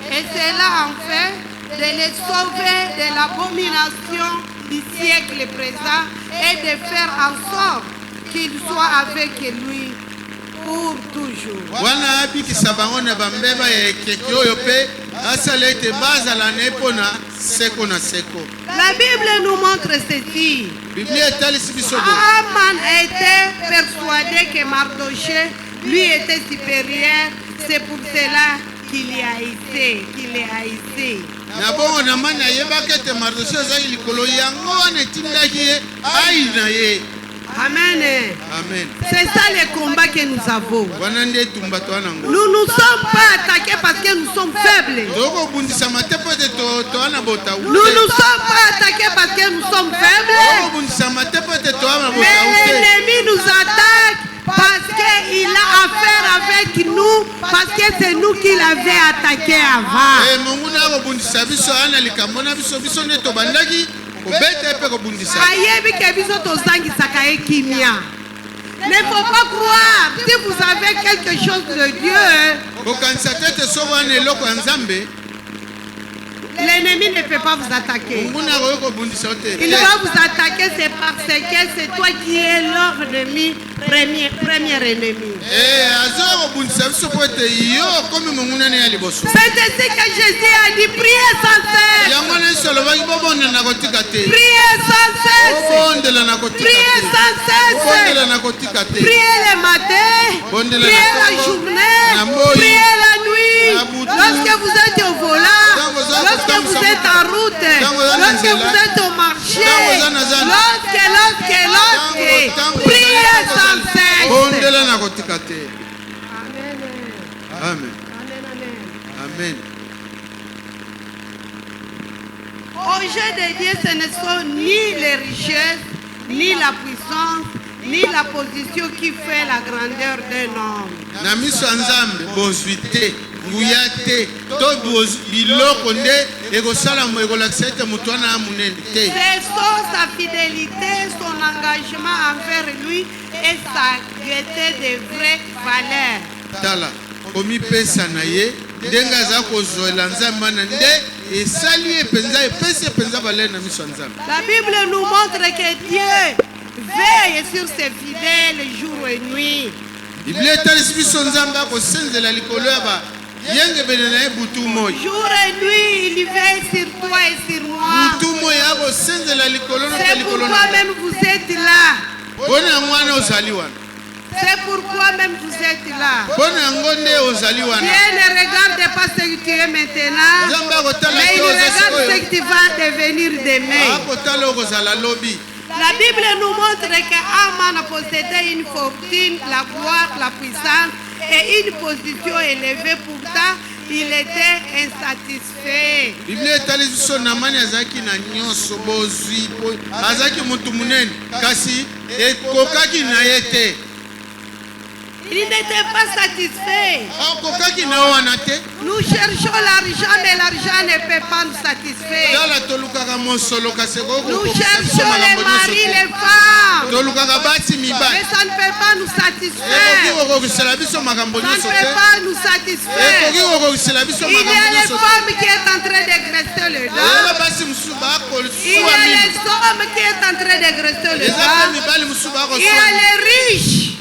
Et cela en fait de les sauver de l'abomination du siècle présent et de faire en sorte qu'ils soient avec lui pour toujours. La Bible nous montre ceci. Aman était persuadé que Mardochée lui était supérieur. C'est pour cela qu'il est haïssé. Amen. C'est ça le combat que nous avons. Nous ne sommes pas attaqués parce que nous sommes faibles. Nous ne sommes pas attaqués parce que nous sommes faibles. Mais l'ennemi nous attaque parce qu'il a affaire avec nous, parce que c'est nous qui l'avons attaqué avant. Ne faut pas croire, si vous avez quelque chose de Dieu, l'ennemi ne peut pas vous attaquer. Il va vous attaquer, c'est parce que c'est toi qui es leur ennemi, premier ennemi. C'est ainsi que Jésus a dit, priez sans cesse. Priez sans cesse. Priez sans cesse. Priez le matin. Priez la journée. Priez la nuit. Lorsque vous êtes au volant. Lorsque vous êtes en route, lorsque vous êtes au marché, lorsque, priez sans cesse. Amen. Amen. Au jeu de Dieu, ce ne sont ni les richesses, ni la puissance, ni la position qui fait la grandeur d'un homme. C'est sa fidélité, son engagement envers lui et sa gaieté de vraie valeur. La Bible nous montre que Dieu veille sur ses fidèles jour et nuit. Jour et nuit, il veille sur toi et sur moi. C'est pourquoi même vous êtes là. C'est pourquoi même vous êtes là. Dieu ne regarde pas ce que tu es maintenant, mais il regarde ce que tu vas devenir demain. La Bible nous montre qu'Aman possédait une fortune, la gloire, la puissance et une position élevée. Pourtant, il était insatisfait. Il n'était pas satisfait. Nous cherchons l'argent, mais l'argent ne peut pas nous satisfaire. Nous cherchons les maris, les femmes, mais ça ne peut pas nous satisfaire. Ça ne peut pas nous satisfaire. Il y a les femmes qui sont en train de graisser le dos. Il y a les hommes qui sont en train de graisser le dos. Il y a les riches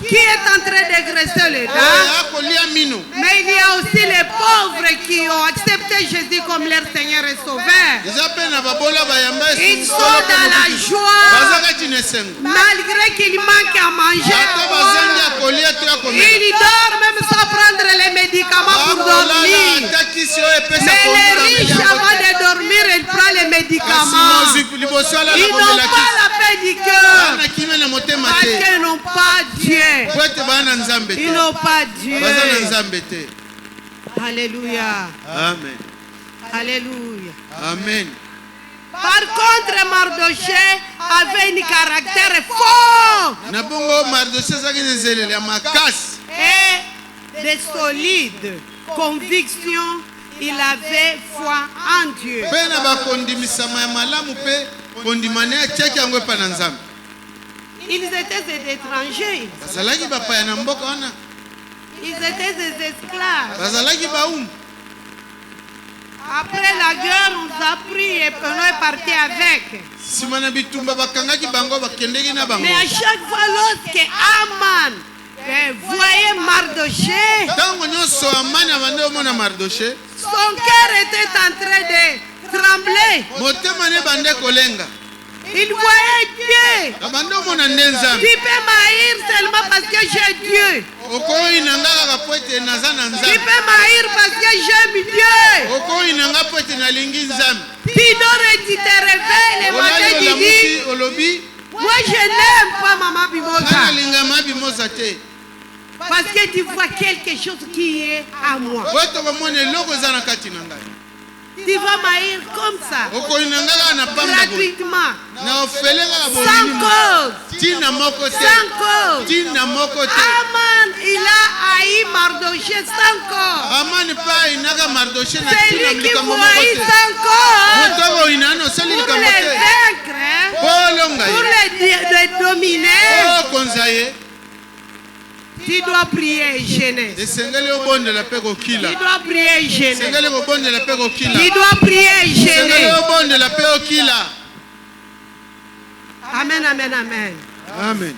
qui est en train de graisser les dents. Mais il y a aussi les pauvres qui ont accepté Jésus comme leur Seigneur et Sauveur. Ils sont dans la joie malgré qu'il manque à manger. Ils dorment même sans prendre les médicaments pour dormir. Mais les riches, avant de dormir, ils prennent les médicaments médicaments. Ils n'ont pas la paix du cœur. Parce qu'ils n'ont pas Dieu. Ils n'ont pas Dieu. Alléluia. Amen. Alléluia. Amen. Par contre, Mardoché avait un caractère fort et de solide conviction. Il avait foi en Dieu. Ils étaient des étrangers. Ils étaient des esclaves. Après la guerre, on a pris et on est parti avec. Mais à chaque fois, lorsque Aman voyait Mardoché, son cœur était en train de trembler. Il voyait Dieu. Tu peux m'haïr seulement parce que j'ai Dieu. Tu peux m'haïr parce que j'aime Dieu. Tu dors et tu te réveilles le matin, tu dis, moi je n'aime pas Maman Bimoza. Parce que tu vois quelque chose qui est à moi. Tu vas m'haïr comme ça, gratuitement, sans cause. Aman, il a haï Mardoché sans cause. C'est lui qui vous haït sans cause pour les vaincre, pour les dominer. Tu dois prier et gêner. Tu dois prier et gêner. Tu dois prier et gêner. Amen, amen, amen. Amen.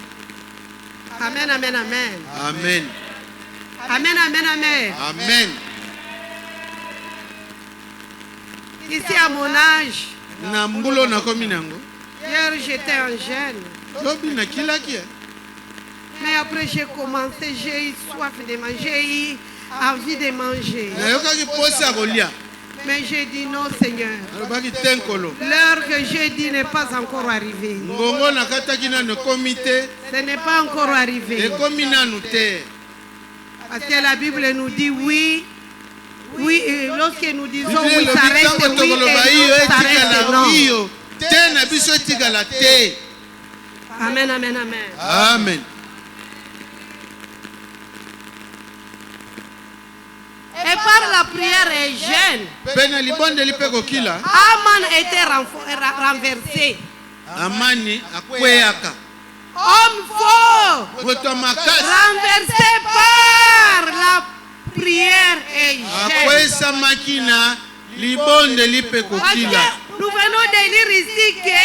Amen, amen, amen. Amen. Amen, amen, amen. Amen. Ici à mon âge, hier j'étais un jeune. Mais après j'ai commencé, j'ai eu soif de manger, j'ai eu envie de manger. Mais j'ai dit non Seigneur. L'heure que j'ai dit n'est pas encore arrivée. Ce n'est pas encore arrivé. Parce que la Bible nous dit oui. Oui, lorsque nous disons oui, ça reste oui et ça reste non. Amen, amen, amen. Amen. Et par la prière et jeûne, Aman était renversé. Homme fort, renversé par la prière et jeûne. Parce que nous venons de lire ici que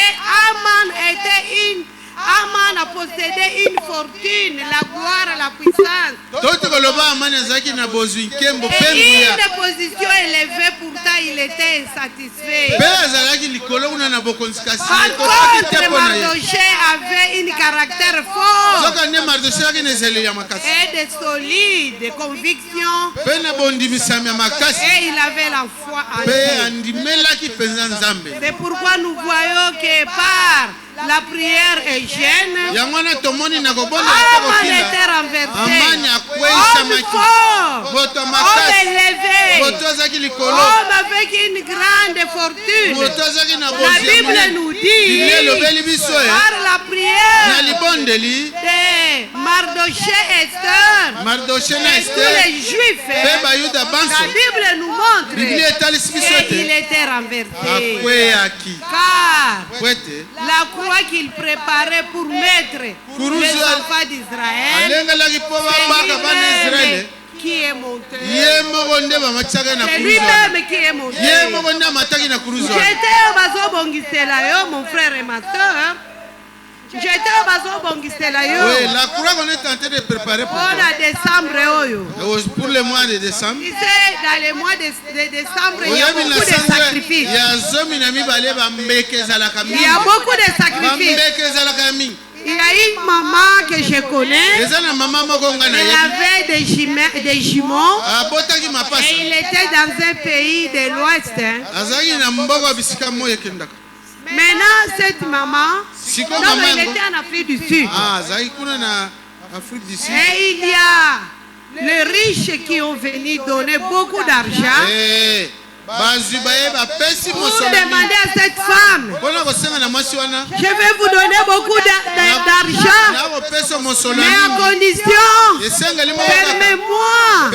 Aman a possédé une fortune, la gloire, la puissance. Et une position élevée, pourtant il était insatisfait. Par contre, Mardoché avait un caractère fort et de solide conviction. Et il avait la foi en Dieu. C'est pourquoi nous voyons que par la prière est jeune. Aman était renversé. Homme fort, homme élevé, homme avec une grande fortune. La Bible nous dit par la prière de Mardoché et Esther et tous les Juifs. La Bible nous montre qu'il était renversé. Car la croix qu'il préparait pour mettre les enfants d'Israël, c'est lui-même qui est monté. C'est lui-même qui est monté. J'étais au bazo Bongiselayo, mon frère et ma soeur. J'étais au bazo Bongiselayo. Oui, la croix qu'on est en train de préparer pour le mois de décembre. Tu sais, dans le mois de décembre, il y a beaucoup de sacrifices. Il y a beaucoup de sacrifices. Il y a une maman que je connais. Elle avait des jumeaux. Et il était dans un pays de l'Ouest. Maintenant, cette maman, il était en Afrique du Sud. Et il y a les riches qui ont venu donner beaucoup d'argent. Pour demander à cette femme, je vais vous donner beaucoup d'argent, mais à condition, permets-moi,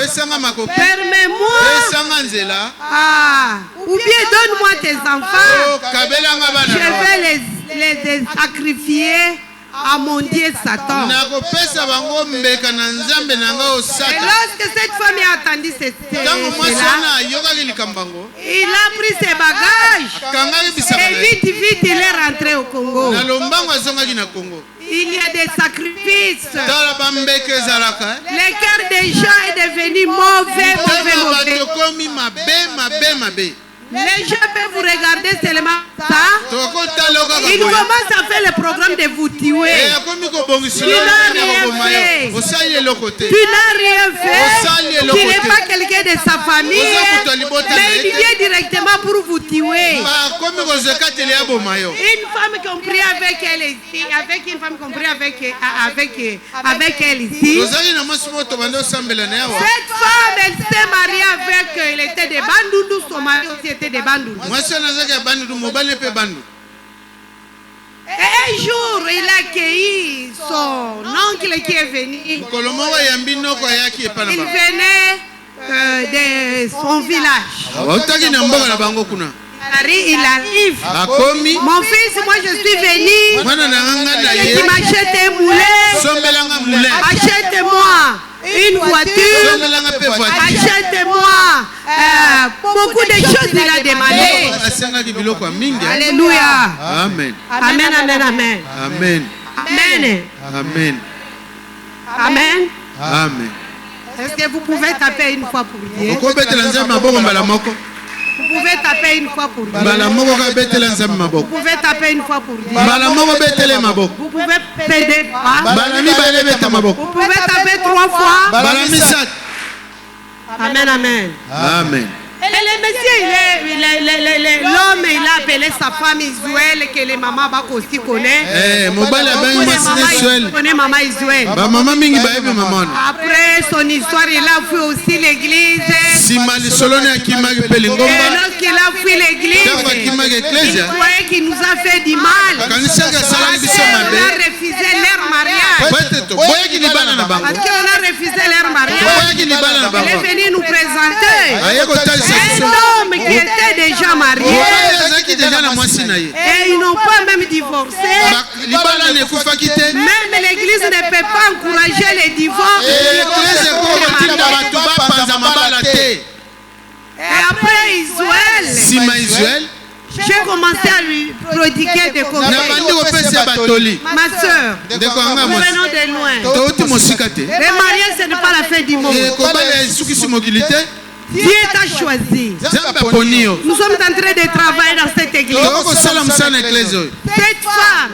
ou bien donne-moi tes enfants, je vais les sacrifier à mon Dieu Satan. Et lorsque cette femme a entendu cela, il a pris ses bagages et vite il est rentré au Congo. Il y a des sacrifices. Le cœur des gens est devenu mauvais. Les gens peuvent vous regarder seulement ça. Ils commencent à faire le programme de vous tuer. Tu n'as rien fait. Tu n'es pas quelqu'un de sa famille. Mais il vient directement pour vous tuer. Une femme qui a pris avec elle ici. Une femme qui a pris avec elle ici. Cette femme, elle s'est mariée avec. Elle était des Bandundu. Son mari aussi était des Bandundu. Et un jour, il a accueilli son oncle qui est venu. Il venait de son village. Il arrive. Mon fils, moi je suis venu. Tu m'achètes un moulet. Achète-moi une voiture. Achète-moi beaucoup de choses. Il a demandé. Alléluia. Amen. Amen, amen, amen. Amen. Amen. Amen. Amen. Amen. Est-ce que vous pouvez taper une fois pour Dieu? Vous pouvez taper une fois pour Dieu. Vous pouvez taper une fois pour Dieu. Vous pouvez péder pas. Vous pouvez taper 3 fois. Amen, amen. Amen. Et le monsieur, l'homme, il a appelé sa femme Isuel, que les mamans aussi connaissent. Connaît maman Isuel. Après son histoire, il a fui aussi l'église. Et lorsqu'il a fui l'église, il croyait qu'il nous a fait du mal. Parce qu'on a refusé leur mariage. Parce qu'on a refusé leur mariage. Il est venu nous présenter un homme qui était déjà marié. Et ils n'ont pas même divorcé. Même l'église ne peut pas encourager les divorces. Et après Isuel, j'ai commencé à lui prodiguer des conseils. Ma soeur, nous venons de loin. Le mariage, ce n'est pas la fin du monde. Dieu t'a choisi. Nous sommes en train de travailler dans cette église. Cette femme,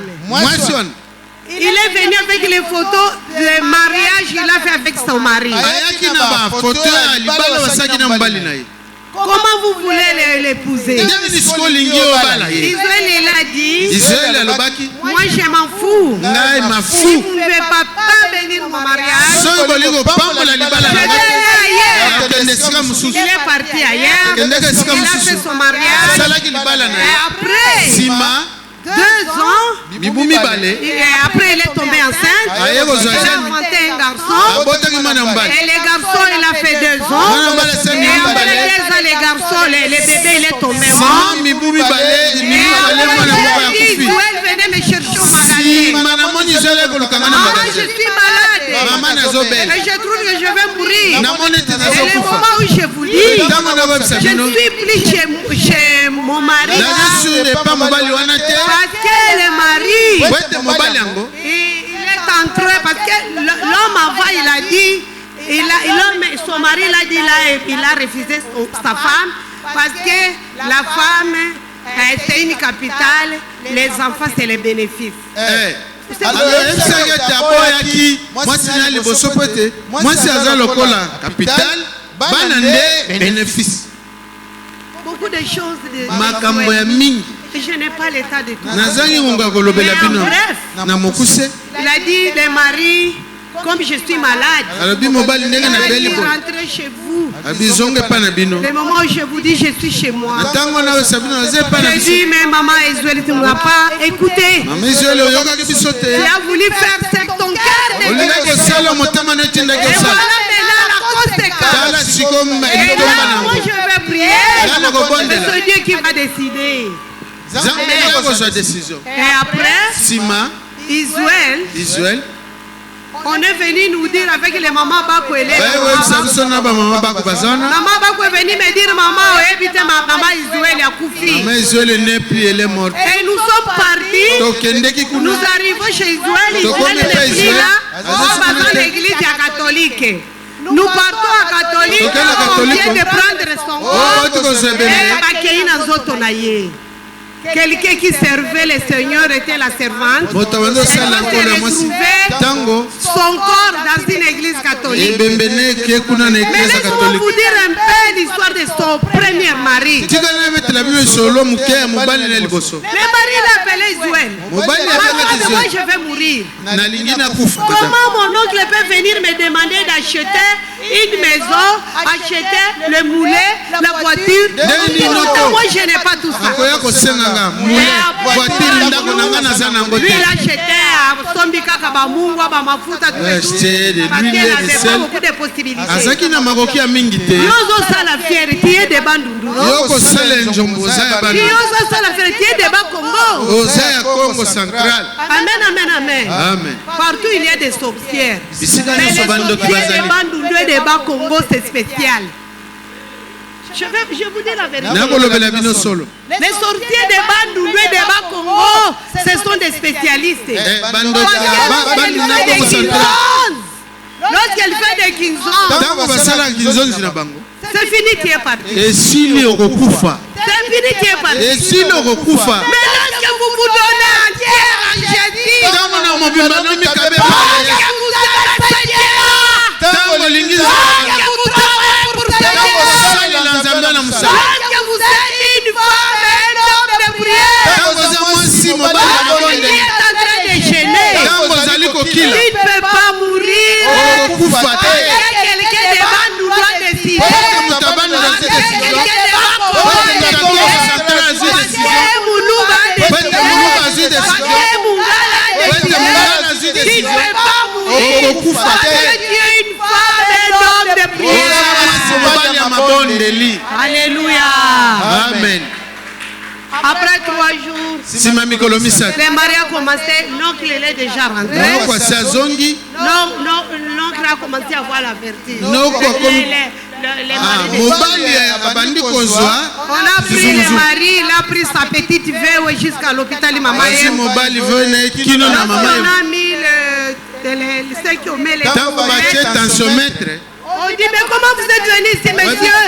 il est venu avec les photos de mariage qu'il a fait avec son mari. Comment vous voulez l'épouser? Israël, il a dit, moi je m'en fous. Si vous ne pouvez pas venir au mariage, je vais aller ailleurs. Il est parti ailleurs. Il a fait son mariage. Et après 2 ans, et après il est tombé enceinte. Il a monté un garçon. Et le garçon, il a fait 2 ans. Et après 2 ans, les garçons, le bébé, il est tombé mort. Et Isuel venait me chercher au magasin. Je suis malade. Et je trouve que je vais mourir. Et le moment où je vous dis, je ne suis plus chez mon mari. Parce que le mari, il est entré. Parce que l'homme avant, il a dit, son mari l'a dit, il a refusé sa femme. Parce que la femme, c'est une capitale, les enfants, c'est les bénéfices. Beaucoup de choses de je n'ai pas l'état de tout. Mais en bref, il a dit les maris, comme je suis malade, je vais rentrer chez vous. Le moment où je vous dis je suis chez moi, j'ai dit mais maman Ezuel, tu ne m'as pas écouté. Tu as voulu faire c'est ton cœur de Dieu. Et voilà maintenant la conséquence. Et là moi je vais prier. C'est Dieu qui va décider. Et après, Israël, on est venu nous dire avec les mamans Bakwele. Maman Bako est venu me dire maman, maman Israël a couffé. Et nous sommes partis. Nous arrivons chez Israël. Israël n'est plus là. On va dans l'église catholique. Nous partons à catholique. On vient de prendre son corps. Quelqu'un qui servait le Seigneur était la servante. Elle retrouvait son corps dans une église catholique. Mais laissez-moi vous dire un peu l'histoire de son premier mari. Le mari l'appelait Israël. Moi je vais mourir. Comment mon oncle peut venir me demander d'acheter une maison, acheter le moulet, la voiture? Moi je n'ai pas tout ça. Lui il achetait à Sombika Kabamungwa, Bamafuta, tout et tout. Parce qu'il n'avait pas beaucoup de possibilités. Yozo Sala Fier, qui est des Bandundu. Yozo Sala Fier, qui est des Congo. Amen, amen, amen. Partout il y a des sorcières. Mais les sorcières des Bandundu et des Congo, c'est spécial. Je vous dis la vérité. Les sorciers des Bandundu et des Congo, ce sont des spécialistes. Lorsqu'elle fait des Kinzons, c'est fini qui est parti. C'est fini qui est parti. Mais lorsque vous vous donnez entière en Jésus, vous êtes une femme et un homme de prière. Il est en train de gêner. Il ne peut pas mourir. Quelqu'un devant nous doit décider. Il ne peut pas mourir. Une femme et un homme de prière. Alléluia. Amen. Après 3 jours, le mariage a commencé. L'oncle est déjà rentré. L'oncle a commencé à avoir la vertige. On a pris le mari, il a pris sa petite veuve jusqu'à l'hôpital. On a mis ceux qui ont mis les tensiomètres. On dit, mais comment vous êtes venu ici, monsieur?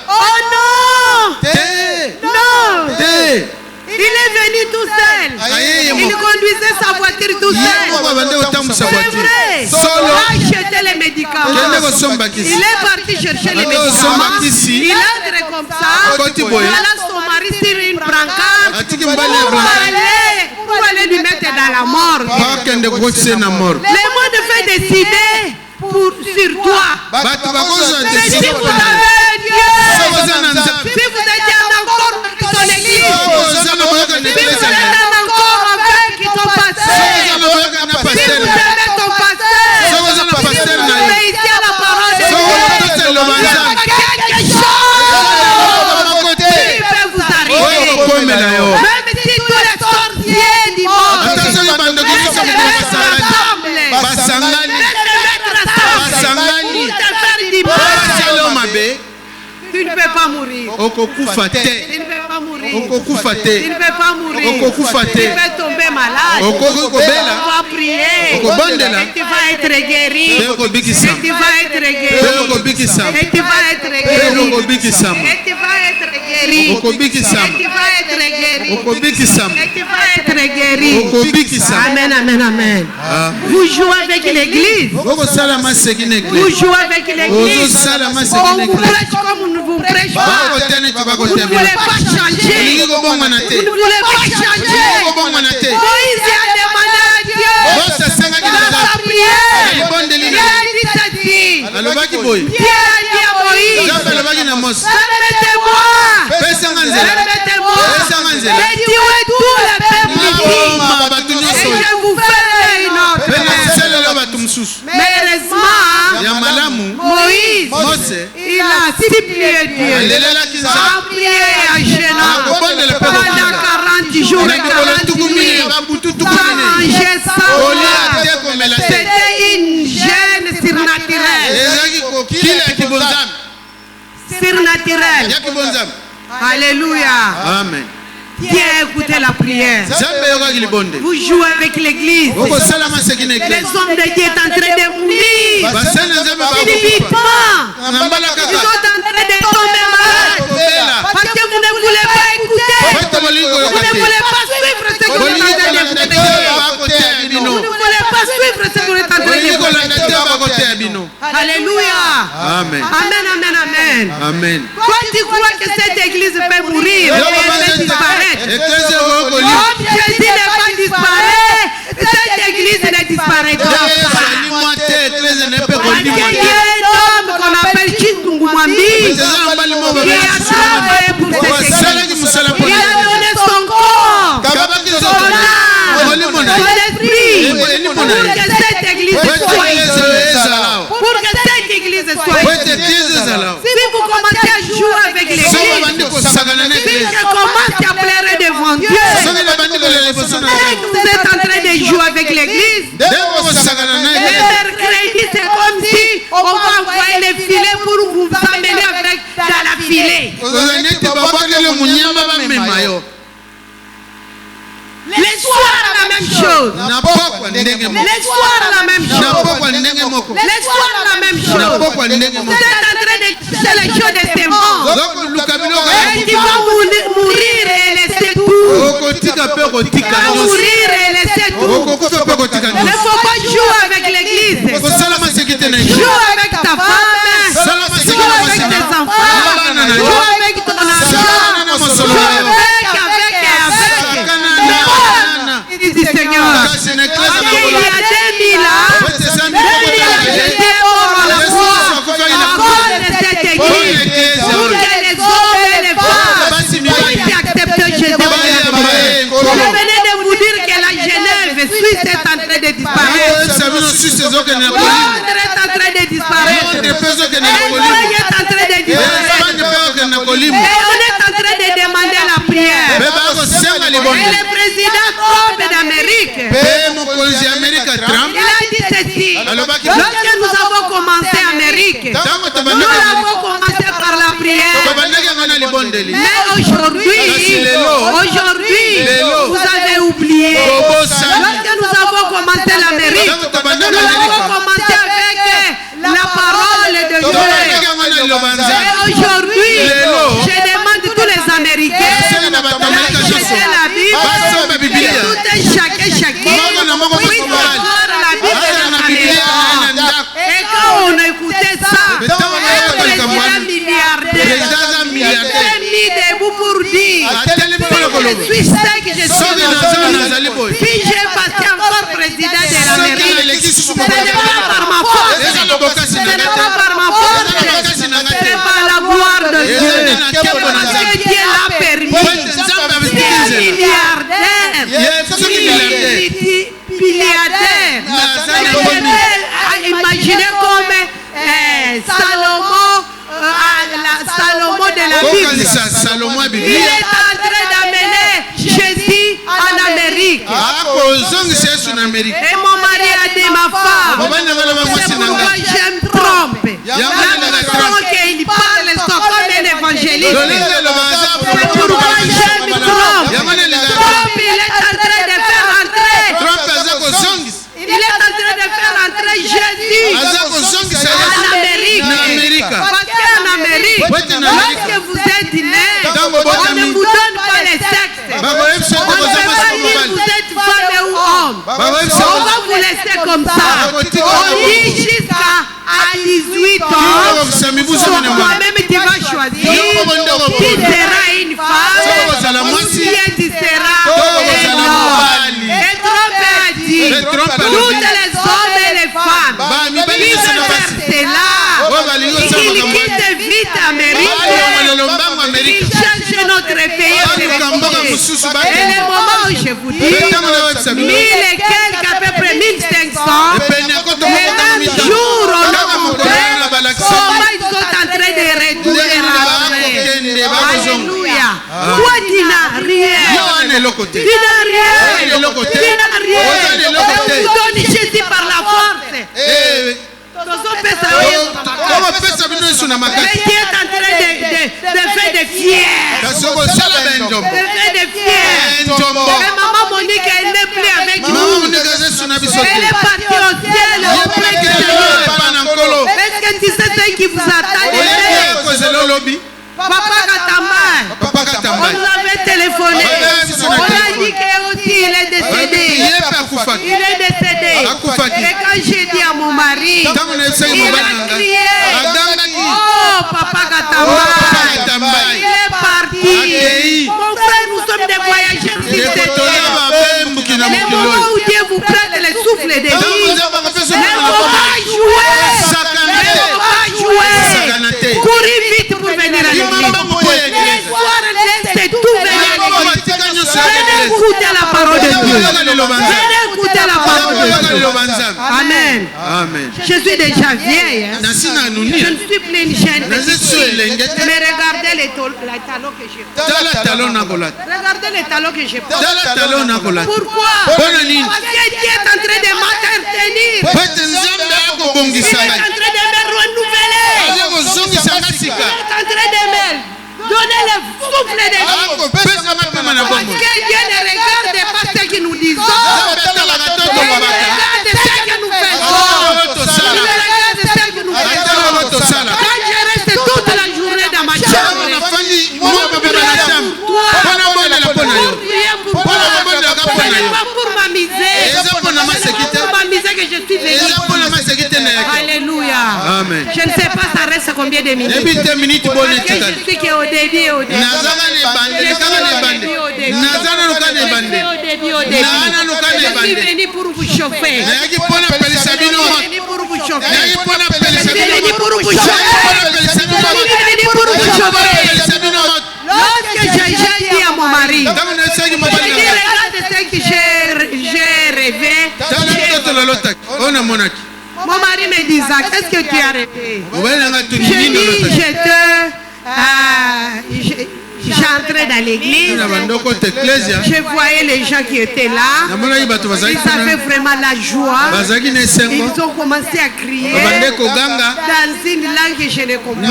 Oh non! Non! Il est venu tout seul. Il conduisait sa voiture tout seul. C'est vrai. Il a acheté les médicaments. Il est parti chercher les médicaments. Il entre comme ça. Voilà son mari sur une brancard pour aller lui mettre dans la morgue. Le monde fait décider sur toi. Mais si vous avez Dieu, si vous êtes encore dans ton église, si vous êtes encore avec ton pasteur, si vous aimez ton pasteur, si vous obéissez à la parole de Dieu, quelque chose qui peut vous arriver. Même si tous les sorciers du monde se mettent ensemble, tu ne peux pas mourir. Tu ne peux pas mourir. Tu ne peux pas mourir. Tu peux tomber malade. Tu vas prier. Et tu vas être guéri. Et tu vas être guéri. Et tu vas être guéri. Et tu vas être guéri. Et tu vas être guéri. Et tu vas être être guéri. Amen, amen, amen. Vous jouez avec l'église. Vous jouez avec l'église. On vous prêche comme on ne vous prêche pas. Vous ne voulez pas changer. Vous ne voulez pas changer. Moïse a demandé à Dieu dans sa prière. Il a dit ceci. Dieu a dit à Moïse, permettez-moi. Et Dieu est tout le peuple ici. Et je vous ferai une autre. Mais heureusement, Moïse, il a supplié Dieu. A prié à jeûnant pendant 40 jours et 40 nuits. Sans manger, sans boire. C'était une jeûne surnaturelle. Surnaturelle. Alléluia. Amen. Dieu a écouté la prière. Vous jouez avec l'église. Les hommes de Dieu sont en train de mourir. Ils ne vivent pas. Ils sont en train de tomber malades. Parce que vous ne voulez pas écouter. Vous ne voulez pas suivre ce que vous êtes en train d'écouter. Vous ne voulez pas suivre ce que vous êtes en train d'écouter. Alléluia. Amen. Amen, amen, amen. Amen. Quand tu crois que cette église peut mourir, elle peut disparaître. Comme Jésus n'est pas disparu, cette église ne disparaîtra pas. Il y a un homme qu'on appelle Chingungu Mwambi qui a travaillé pour cette église. Il a donné son corps, son âme, son esprit pour que cette église soit isolée. Pour que cette église soit isolée. Si vous commencez à jouer avec l'église, si je commence à pleurer devant Dieu, vous êtes en train de jouer avec l'église. Le mercredi, c'est comme si on va envoyer les filets pour vous amener avec dans la filet. Les soirs, la même chose. Les soirs, la même chose. Les soirs, la même chose. Vous êtes en train de chercher les choses de sémence. Et tu vas mourir et laisser tout. Tu vas mourir et laisser tout. Il ne faut pas jouer avec l'église. Joue avec ta femme. Joue avec tes enfants. Joue avec ton argent. Joue avec. Il dit Seigneur, il y a 2000 ans, 2000 ans, j'étais mort à la croix à cause de cette église pour que les hommes et les femmes puissent accepter Jésus. Je venais de vous dire que la Genève suisse est en train de disparaître. Londres est en train de disparaître. Espagne est en train de disparaître. Et on est en train de demander la prière. Et le président Trump d'Amérique, il a dit ceci. Lorsque nous avons commencé Amérique, nous avons commencé par la prière. Mais aujourd'hui, vous avez oublié. Lorsque nous avons commencé l'Amérique, nous avons commencé avec la parole de Dieu. Et aujourd'hui, je demande tous les Américains d'acheter la Bible, tout un chacun puisse avoir la Bible dans la maison. Et quand on écoutait ça, un président milliardaire s'est mis debout pour dire je suis ce que je suis aujourd'hui. Si j'ai passé encore président de l'Amérique, ce n'est pas par ma force, ce n'est pas par ma force, c'est par la gloire de Dieu. Parce que Dieu l'a permis. Milliardaire. Imaginez comme Salomon de la Bible. Il est en train d'amener Jésus en Amérique. Et mon mari a dit ma femme, c'est pourquoi j'aime Trump. La façon qu'il parle comme un évangéliste. C'est pourquoi j'aime Trump. Trump, il est en train de faire entrer. Il est en train de faire entrer Jésus en Amérique. Parce qu'en Amérique, lorsque vous êtes né, on ne vous donne pas les sexes. On ne peut pas dire vous êtes laisser comme ça. On dit jusqu'à 18 ans. Toi-même, tu vas choisir. Tu seras une femme. Ou bien tu seras un homme. Et Trump a dit, toutes les hommes et les femmes qui veulent faire cela, qu'ils quittent vite l'Amérique, qu'ils changent notre pays. Et le moment où je vous dis, 1000 et quelques, à peu près 1500, le même jour, on a montré comment ils sont en train de retourner après. Alléluia. Toi, tu n'as rien. Tu n'as rien. Tu n'as rien. On vous donne Jésus par la force. Mais qui est en train de faire des fiers. De faire des fiers. Et maman Monique, elle n'est plus avec nous. Elle est partie au ciel auprès du Seigneur. Est-ce que tu sais ce qui vous attend? Papa Katamba, on nous avait téléphoné. On a dit qu'il est décédé. Il est décédé. Et quand j'ai dit à mon mari, il a crié, oh Papa Katamba, il est parti. Mon frère, nous sommes des voyageurs sur cette terre. Les moments où Dieu vous prête le souffle de vie, les moments jouer. Courir vite pour venir à l'église. Les soirs, laissez tout venir à l'église. Venez écouter la parole de Dieu. Venez écouter la parole de Dieu. Amen. Je suis déjà vieille. Je ne suis plus une jeune. Mais regardez les talons que j'ai portés. Regardez les talons que j'ai portés. Pourquoi? Parce que Dieu est en train de m'entretenir. Il est en train de me renouveler. Il est en train de me donner le souffle de vie. Parce que Dieu ne regarde pas ce que nous disons. Il regarde ce que nous faisons. Il regarde ce que nous faisons. Quand je reste toute la journée dans ma chambre, pour m'amuser que je suis venu. Alléluia. Amen. Je ne sais pas ça reste combien de minutes. Parce que je sais qu'au début, je suis venu pour vous chauffer. Je suis venu pour vous chauffer. Je suis venu pour vous chauffer. Lorsque j'ai dit à mon mari, j'ai dit regarde ce que j'ai rêvé. Mon mari me disait, qu'est-ce que tu as rêvé? J'ai dit, j'entrais dans l'église, je voyais les gens qui étaient là, ils avaient vraiment la joie, ils ont commencé à crier dans une langue que je ne comprends pas,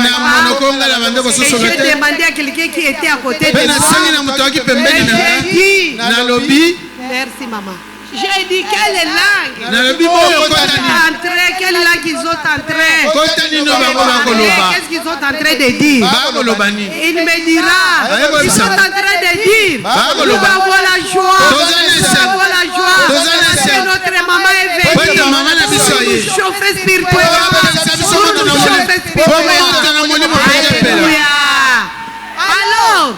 et j'ai demandé à quelqu'un qui était à côté de moi, et j'ai dit, merci maman. J'ai dit quelle langue quelle langue ils sont entrés. Qu'est-ce qu'ils sont en train de dire? Il me dira, ils sont en train de dire, nous avons la joie, nous avons la joie, parce que notre maman est venue pour nous chauffer spirituellement, pour nous chauffer spirituellement. Alléluia. Alors,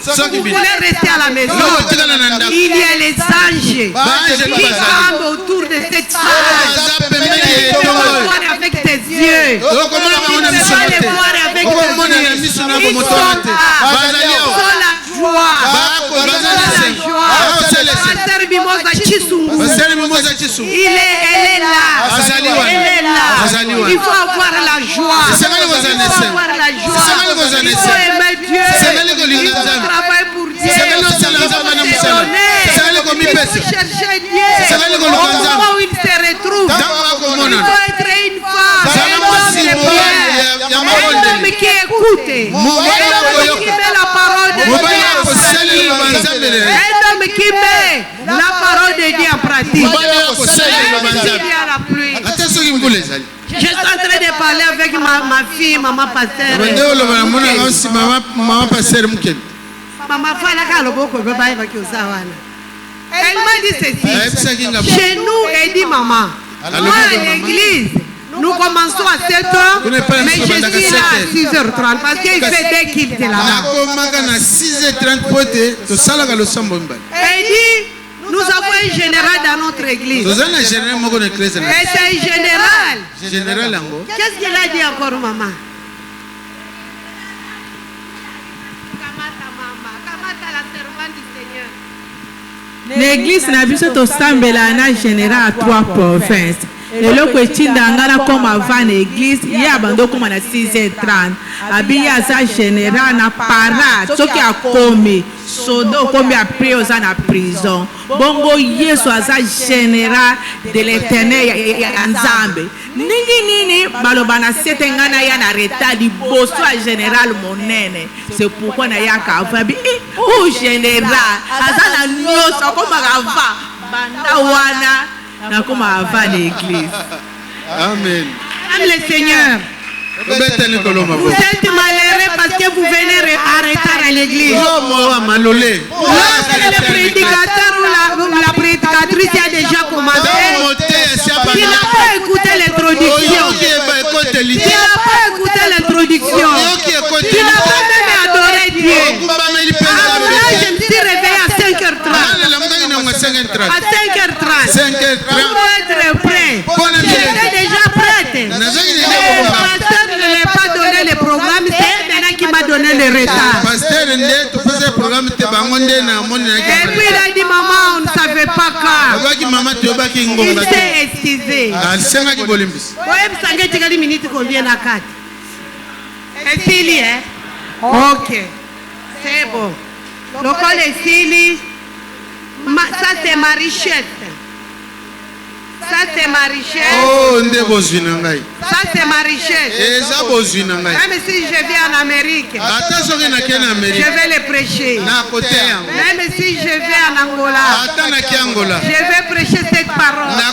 si vous voulez rester à la maison, il y a les anges qui campent autour de cette salle. Tu vas les voir avec tes yeux. Tu vas les voir avec tes yeux. Ils sont là. Ils sont la joie. Pasteur Mimosa Chisungu. Elle est là. Elle est là. Il faut avoir la joie. Il faut avoir la joie. Il faut aimer Dieu. Il faut travailler pour Dieu. Il faut se donner. Il faut chercher Dieu. Au moment où il se retrouve, il faut être une femme. Un homme de bien. Un homme qui écoute. Un homme qui met la parole de Dieu. Un homme qui met la parole de Dieu en pratique. Je suis en train de parler avec ma fille, maman pasteur. Maman fala kaloboko beba eva kiusawana. Elle m'a dit ceci. Chez nous, elle dit maman. Moi, à l'église, nous commençons à 7h, mais je suis là à 6h30 parce qu'il fait des kilts là-bas. Elle dit, nous avons un général dans notre église. Et c'est un général. Qu'est-ce qu'il a dit encore, maman? L'église n'a vu ce sambela na général à 3 provinces. Et le petit d'angana comme avant l'église, il y a abandonné comme à 6h30. Abia sa général na parade, ce qui a commis. Sodo comme a pris aux en prison. Bongo Yesu asa général de l'éternel Nzambe. Nini balobana setengana ya na reta di bosso à général monene. C'est pourquoi na ya ka fabi o général asa na nyoso comme ava banda wana na comme ava l'église. Amen. Amen le Seigneur. Vous êtes malheureux parce que vous venez arrêter à l'église. Lorsque le prédicateur ou la prédicatrice a déjà commencé, il n'a pas écouté l'introduction. Il n'a pas écouté l'introduction. Il n'a pas même adoré Dieu. Là, je me suis réveillé à 5h30. À 5h30. Pour être prêt. J'étais déjà prête. Le pasteur ne m'a pas donné le programme, c'est maintenant qui m'a donné le retard. Et puis il a dit maman, on ne savait pas quand. Il s'est excusé. Et Sili, hein? Ok. C'est bon. Le col est Sili. Ça c'est ma richesse. Ça c'est ma richesse. Oh, ça c'est ma richesse. Même si je vais en Amérique, je vais le prêcher. Même si je vais en Angola, je vais prêcher cette parole. La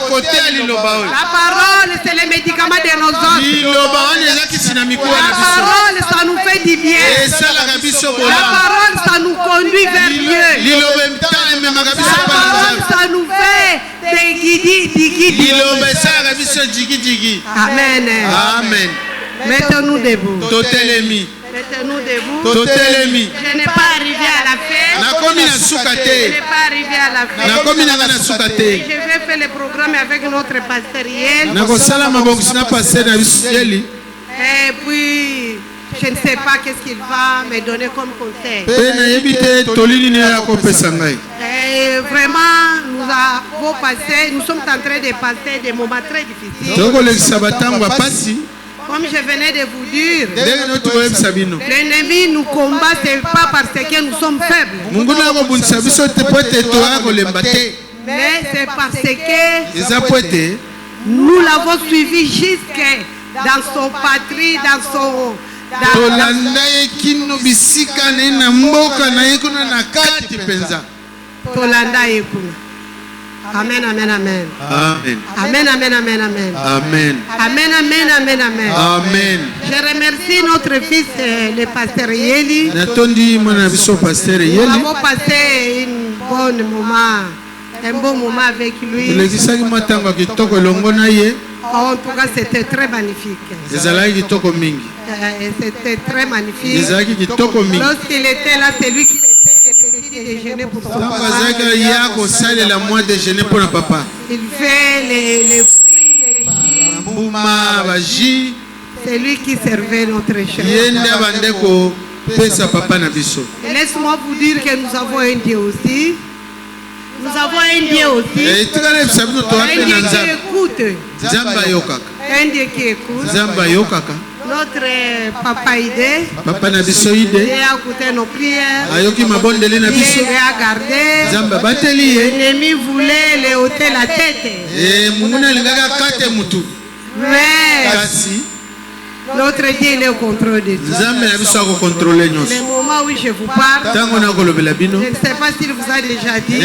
parole c'est le médicament de nos os. La parole ça nous fait du bien. La parole ça nous conduit vers Dieu. La parole ça nous fait des guidis. Amen. Amen. Mettons-nous debout. Mettons-nous debout. Je n'ai pas arrivé à la fin. Je n'ai pas arrivé à la fin. Et je vais faire le programme avec notre pasteur Yel. Et puis, je ne sais pas qu'est-ce qu'il va me donner comme conseil. Et vraiment, nous sommes en train de passer des moments très difficiles. Comme je venais de vous dire, l'ennemi nous combat, ce n'est pas parce que nous sommes faibles. Mais c'est parce que nous l'avons suivi jusque dans son patrie, dans son... Amen, amen, amen. Amen. Amen, amen, amen, amen. Amen. Amen, amen, amen, amen. Amen. Je remercie notre fils, le pasteur Yeli. Nous avons passé un bon moment avec lui. En tout cas, c'était très magnifique. C'était très magnifique. Lorsqu'il était là, c'est lui qui faisait les petits déjeuners pour son papa. Il fait les fruits, les jus. C'est lui qui servait notre chef. Laisse-moi vous dire que nous avons un Dieu aussi. Nous avons un Dieu aussi. Un Dieu qui écoute. Un Dieu qui écoute. Notre papa Ide, il a écouté nos prières, il a gardé. L'ennemi voulait le ôter la tête. Mais notre Dieu il est au contrôle de tout. Le moment où je vous parle, je ne sais pas s'il vous a déjà dit.